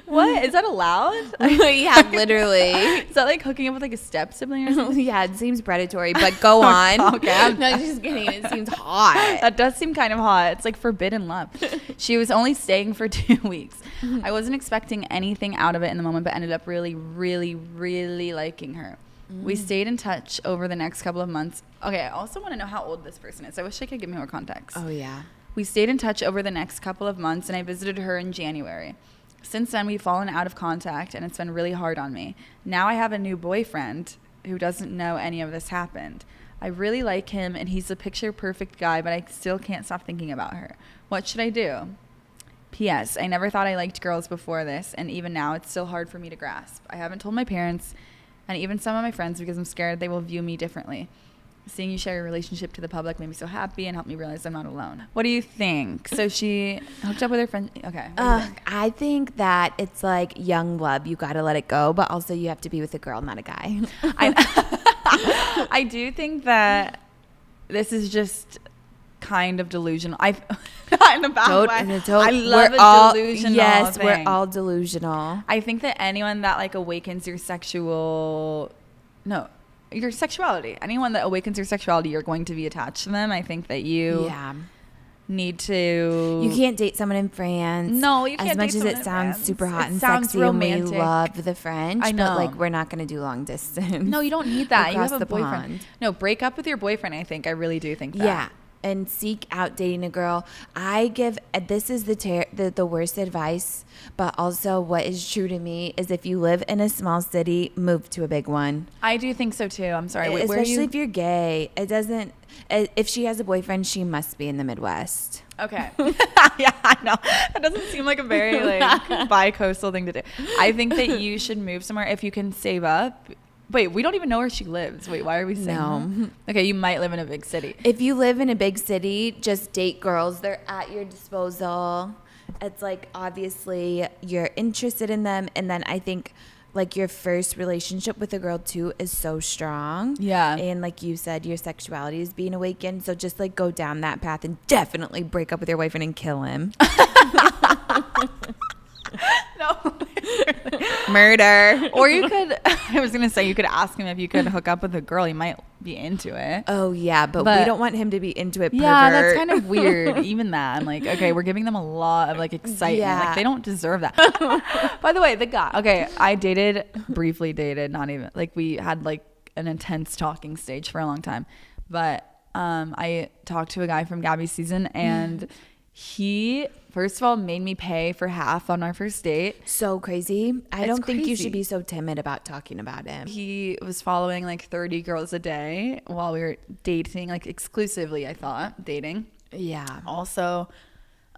What? Is that allowed? Yeah, literally. Is that like hooking up with like a step sibling or something? Yeah, it seems predatory, but go on. Okay. I'm not just kidding. It seems hot. That does seem kind of hot. It's like forbidden love. She was only staying for 2 weeks. I wasn't expecting anything out of it in the moment, but ended up really, really, really liking her. We stayed in touch over the next couple of months. Okay, I also want to know how old this person is. I wish I could give me more context. Oh, yeah. We stayed in touch over the next couple of months, and I visited her in January. Since then, we've fallen out of contact, and it's been really hard on me. Now I have a new boyfriend who doesn't know any of this happened. I really like him, and he's a picture-perfect guy, but I still can't stop thinking about her. What should I do? P.S. I never thought I liked girls before this, and even now it's still hard for me to grasp. I haven't told my parents and even some of my friends because I'm scared they will view me differently. Seeing you share your relationship to the public made me so happy and helped me realize I'm not alone. What do you think? So she hooked up with her friend. Okay. I think that it's like young love. You got to let it go, but also you have to be with a girl, not a guy. I do think that this is just kind of delusional. In a bad way. I love a delusional Yes, thing. we're all delusional. I think that anyone that like awakens your sexuality, anyone that awakens your sexuality, you're going to be attached to them. I think that you need to. You can't date someone in France. No, you can't. As much as it sounds super hot and sexy, romantic. And we love the French. I know. But like, we're not going to do long distance. No, you don't need that. You have a boyfriend. Pond. No, break up with your boyfriend. I really do think that. Yeah. And seek out dating a girl. This is the worst advice, but also what is true to me is if you live in a small city, move to a big one. I do think so too. I'm sorry. Wait, especially if you're gay. If she has a boyfriend, she must be in the Midwest. Okay. Yeah, I know. That doesn't seem like a very like bi-coastal thing to do. I think that you should move somewhere if you can save up. Wait, we don't even know where she lives. Wait, why are we saying that? Okay, you might live in a big city. If you live in a big city, just date girls. They're at your disposal. It's like, obviously, you're interested in them. And then I think, like, your first relationship with a girl, too, is so strong. Yeah. And like you said, your sexuality is being awakened. So just, like, go down that path and definitely break up with your boyfriend and kill him. No. Murder. Or you could, I was going to say, you could ask him if you could hook up with a girl. He might be into it. Oh, yeah. But we don't want him to be into it. Yeah, that's kind of weird. Even that. I'm like, okay, we're giving them a lot of like excitement. Yeah. Like, they don't deserve that. By the way, the guy. Okay, I briefly dated, not even, like we had like an intense talking stage for a long time. But I talked to a guy from Gabby's season and he, first of all, made me pay for half on our first date. So crazy. I don't think you should be so timid about talking about him. He was following like 30 girls a day while we were dating, like exclusively, I thought, dating. Yeah. Also,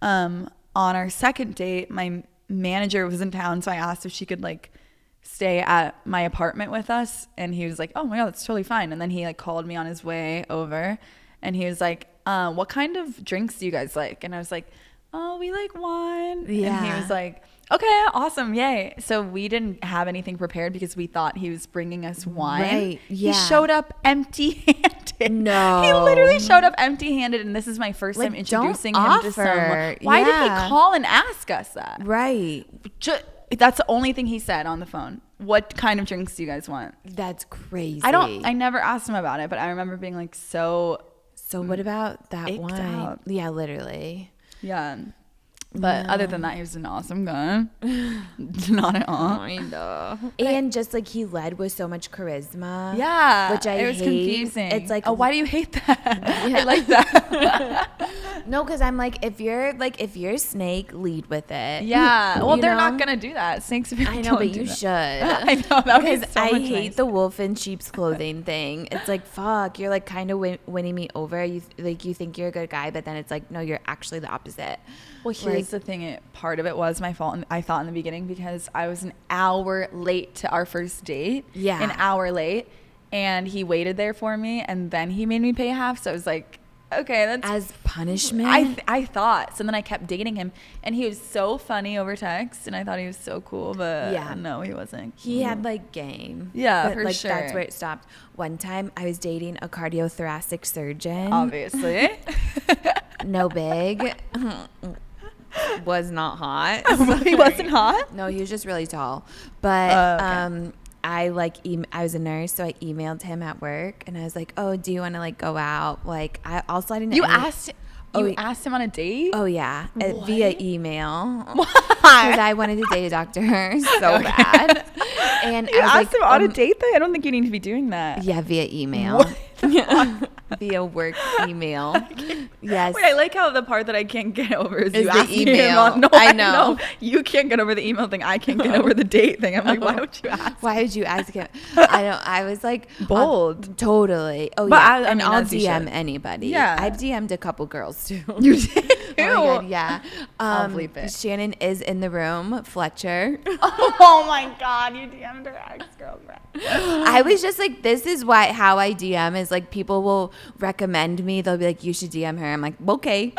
on our second date, my manager was in town, so I asked if she could like stay at my apartment with us. And he was like, oh my God, that's totally fine. And then he like called me on his way over and he was like, what kind of drinks do you guys like? And I was like, oh, we like wine. Yeah. And he was like, okay, awesome. Yay. So we didn't have anything prepared because we thought he was bringing us wine. Right. Yeah. He showed up empty-handed. No. He literally showed up empty-handed. And this is my first time introducing him to someone. Why did he call and ask us that? Right. That's the only thing he said on the phone. What kind of drinks do you guys want? That's crazy. I never asked him about it, but I remember being like So what about that wine? Out. Yeah, literally. Yeah. But other than that, he was an awesome guy. Not at all. I know. And just like he led with so much charisma. Yeah. Which it was confusing. It's like, oh, why do you hate that? Yeah. I like that. No, because I'm like, if you're a snake, lead with it. Yeah. Well, they're not gonna do that. Snakes. I know, but you should. I know that because so I much hate nice. the wolf in sheep's clothing thing. It's like, fuck, you're like kind of winning me over. You think you're a good guy, but then it's like, no, you're actually the opposite. Well, here's the thing. Part of it was my fault, and I thought in the beginning because I was an hour late to our first date. Yeah, an hour late, and he waited there for me, and then he made me pay half. So I was like, okay, that's as punishment. I thought. So then I kept dating him, and he was so funny over text, and I thought he was so cool, but no, he wasn't. He had like game. Yeah, but for like sure. that's where it stopped. One time I was dating a cardiothoracic surgeon. Obviously. No big. Was not hot. He wasn't hot? No, he was just really tall. But okay. I was a nurse, so I emailed him at work, and I was like, "Oh, do you want to like go out?" Like, I didn't. You asked him on a date? Oh yeah, via email. Because I wanted to date a doctor so bad. And you I was asked like, him on a date though? I don't think you need to be doing that. Yeah, via email. Via work email. Yes. Wait, I like how the part that I can't get over is you the asking email. him on. No, I know. You can't get over the email thing. I can't get over the date thing. I'm like, why would you ask? Why would you ask him? I don't. I was like bold. Totally. Oh but yeah. I mean, I'll as you DM should. anybody. Yeah. I've DM'd a couple girls too. You did? Oh my God, yeah. I'll bleep it. Shannon is in the room. Fletcher. Oh my God, you DM'd her ex-girlfriend. I was just like, this is how I DM is like people will recommend me. They'll be like, you should DM her. I'm like, okay.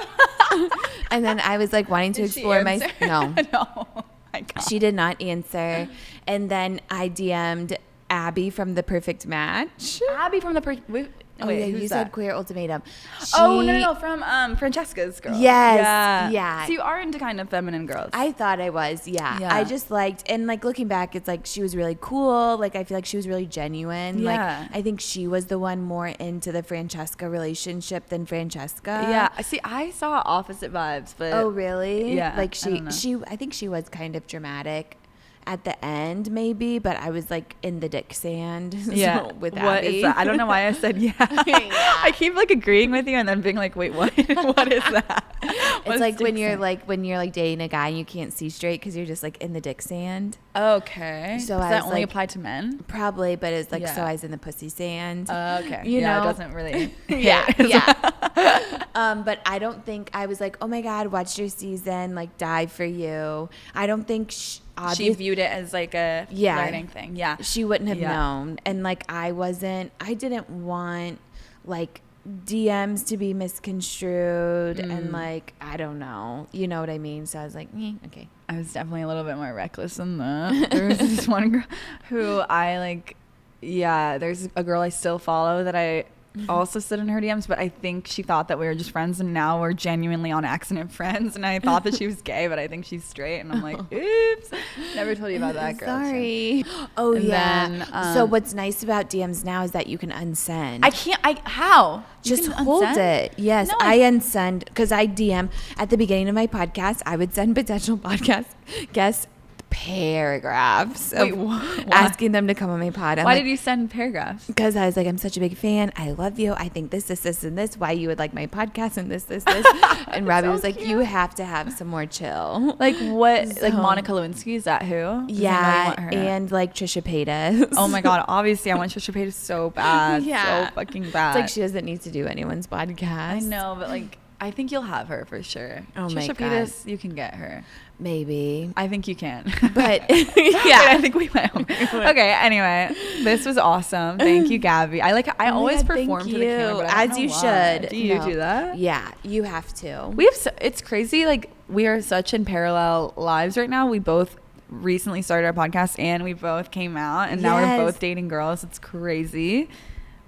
And then I was like wanting to explore my no. No. My God. She did not answer. And then I DM'd Abby from The Perfect Match. Abby from the Oh wait, yeah, who's you that? said Queer Ultimatum. No, from Francesca's girl. Yes, yeah. So you are into kind of feminine girls. I thought I was, yeah. I just liked, and like looking back, it's like she was really cool. Like I feel like she was really genuine. Yeah. Like I think she was the one more into the Francesca relationship than Francesca. Yeah. See, I saw opposite vibes, but Oh really? Yeah. Like I think she was kind of dramatic at the end maybe, but I was like in the dick sand. Yeah. With what Abby. is that? I don't know why I said yeah. I keep like agreeing with you and then being like, wait, what? What is that? It's like when you're like dating a guy and you can't see straight because you're just like in the dick sand. Okay. So does I that was only like, apply to men? Probably, but it's like so I was in the pussy sand. Okay. You know, it doesn't really. Yeah. But I don't think I was like, oh my God, watched your season, like die for you. I don't think she viewed it as like a flirting thing. Yeah. She wouldn't have known. And like I didn't want like DMs to be misconstrued and like, I don't know. You know what I mean? So I was like, okay. I was definitely a little bit more reckless than that. There was this one girl who I like, there's a girl I still follow that I also slid in her DMs, but I think she thought that we were just friends, and now we're genuinely on accident friends, and I thought that she was gay, but I think she's straight, and I'm like, oops. Never told you about that girl. Sorry. Oh, and yeah. Then, so what's nice about DMs now is that you can unsend. How? Just hold it. Yes, no, I unsend, because I DM at the beginning of my podcast, I would send potential podcast guests paragraphs asking them to come on my pod. Why did you send paragraphs? Because I was like, I'm such a big fan. I love you. I think this, and this. Why you would like my podcast and this. And Robbie was like, you have to have some more chill. Like what? So, like Monica Lewinsky? Is that who? Yeah, and like Trisha Paytas. Oh my God! Obviously, I want Trisha Paytas so bad. So fucking bad. It's like she doesn't need to do anyone's podcast. I know, but like, I think you'll have her for sure. Oh Trisha my God. Paytas, you can get her. Maybe. I think you can. But I think we might. Okay, anyway. This was awesome. Thank you, Gabby. I always perform to the camera, but I don't know you why. should. Do you do that? Yeah, you have to. It's crazy. Like, we are such in parallel lives right now. We both recently started our podcast and we both came out, and now we're both dating girls. It's crazy.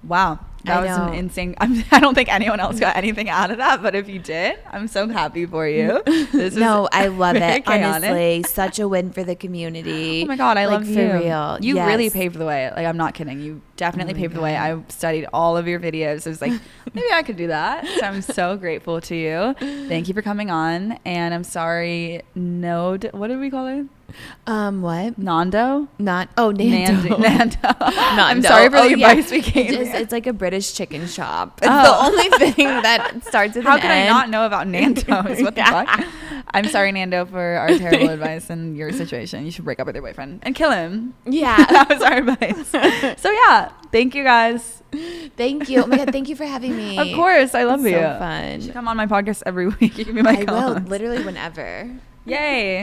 Wow. That was an insane. I don't think anyone else got anything out of that, but if you did, I'm so happy for you. I love it. Chaotic. Honestly, such a win for the community. Oh my God, I love you. For real. You really paved the way. Like, I'm not kidding. You definitely paved the way. I studied all of your videos. I was like, maybe I could do that. So I'm so grateful to you. Thank you for coming on. And I'm sorry, what did we call her? What? Nando? Not. Oh, Nando. Nando. I'm Nando. sorry for the yeah. advice we gave. It's like a British chicken shop. It's the only thing that starts with How an could N. I not know about Nando's? What the fuck? I'm sorry, Nando, for our terrible advice in your situation. You should break up with your boyfriend and kill him. Yeah. That was our advice. So yeah, thank you guys. Thank you. Oh my God, thank you for having me. Of course, I love It's you. so fun. You should come on my podcast every week. You can be my I will, co-host. literally whenever. Yay.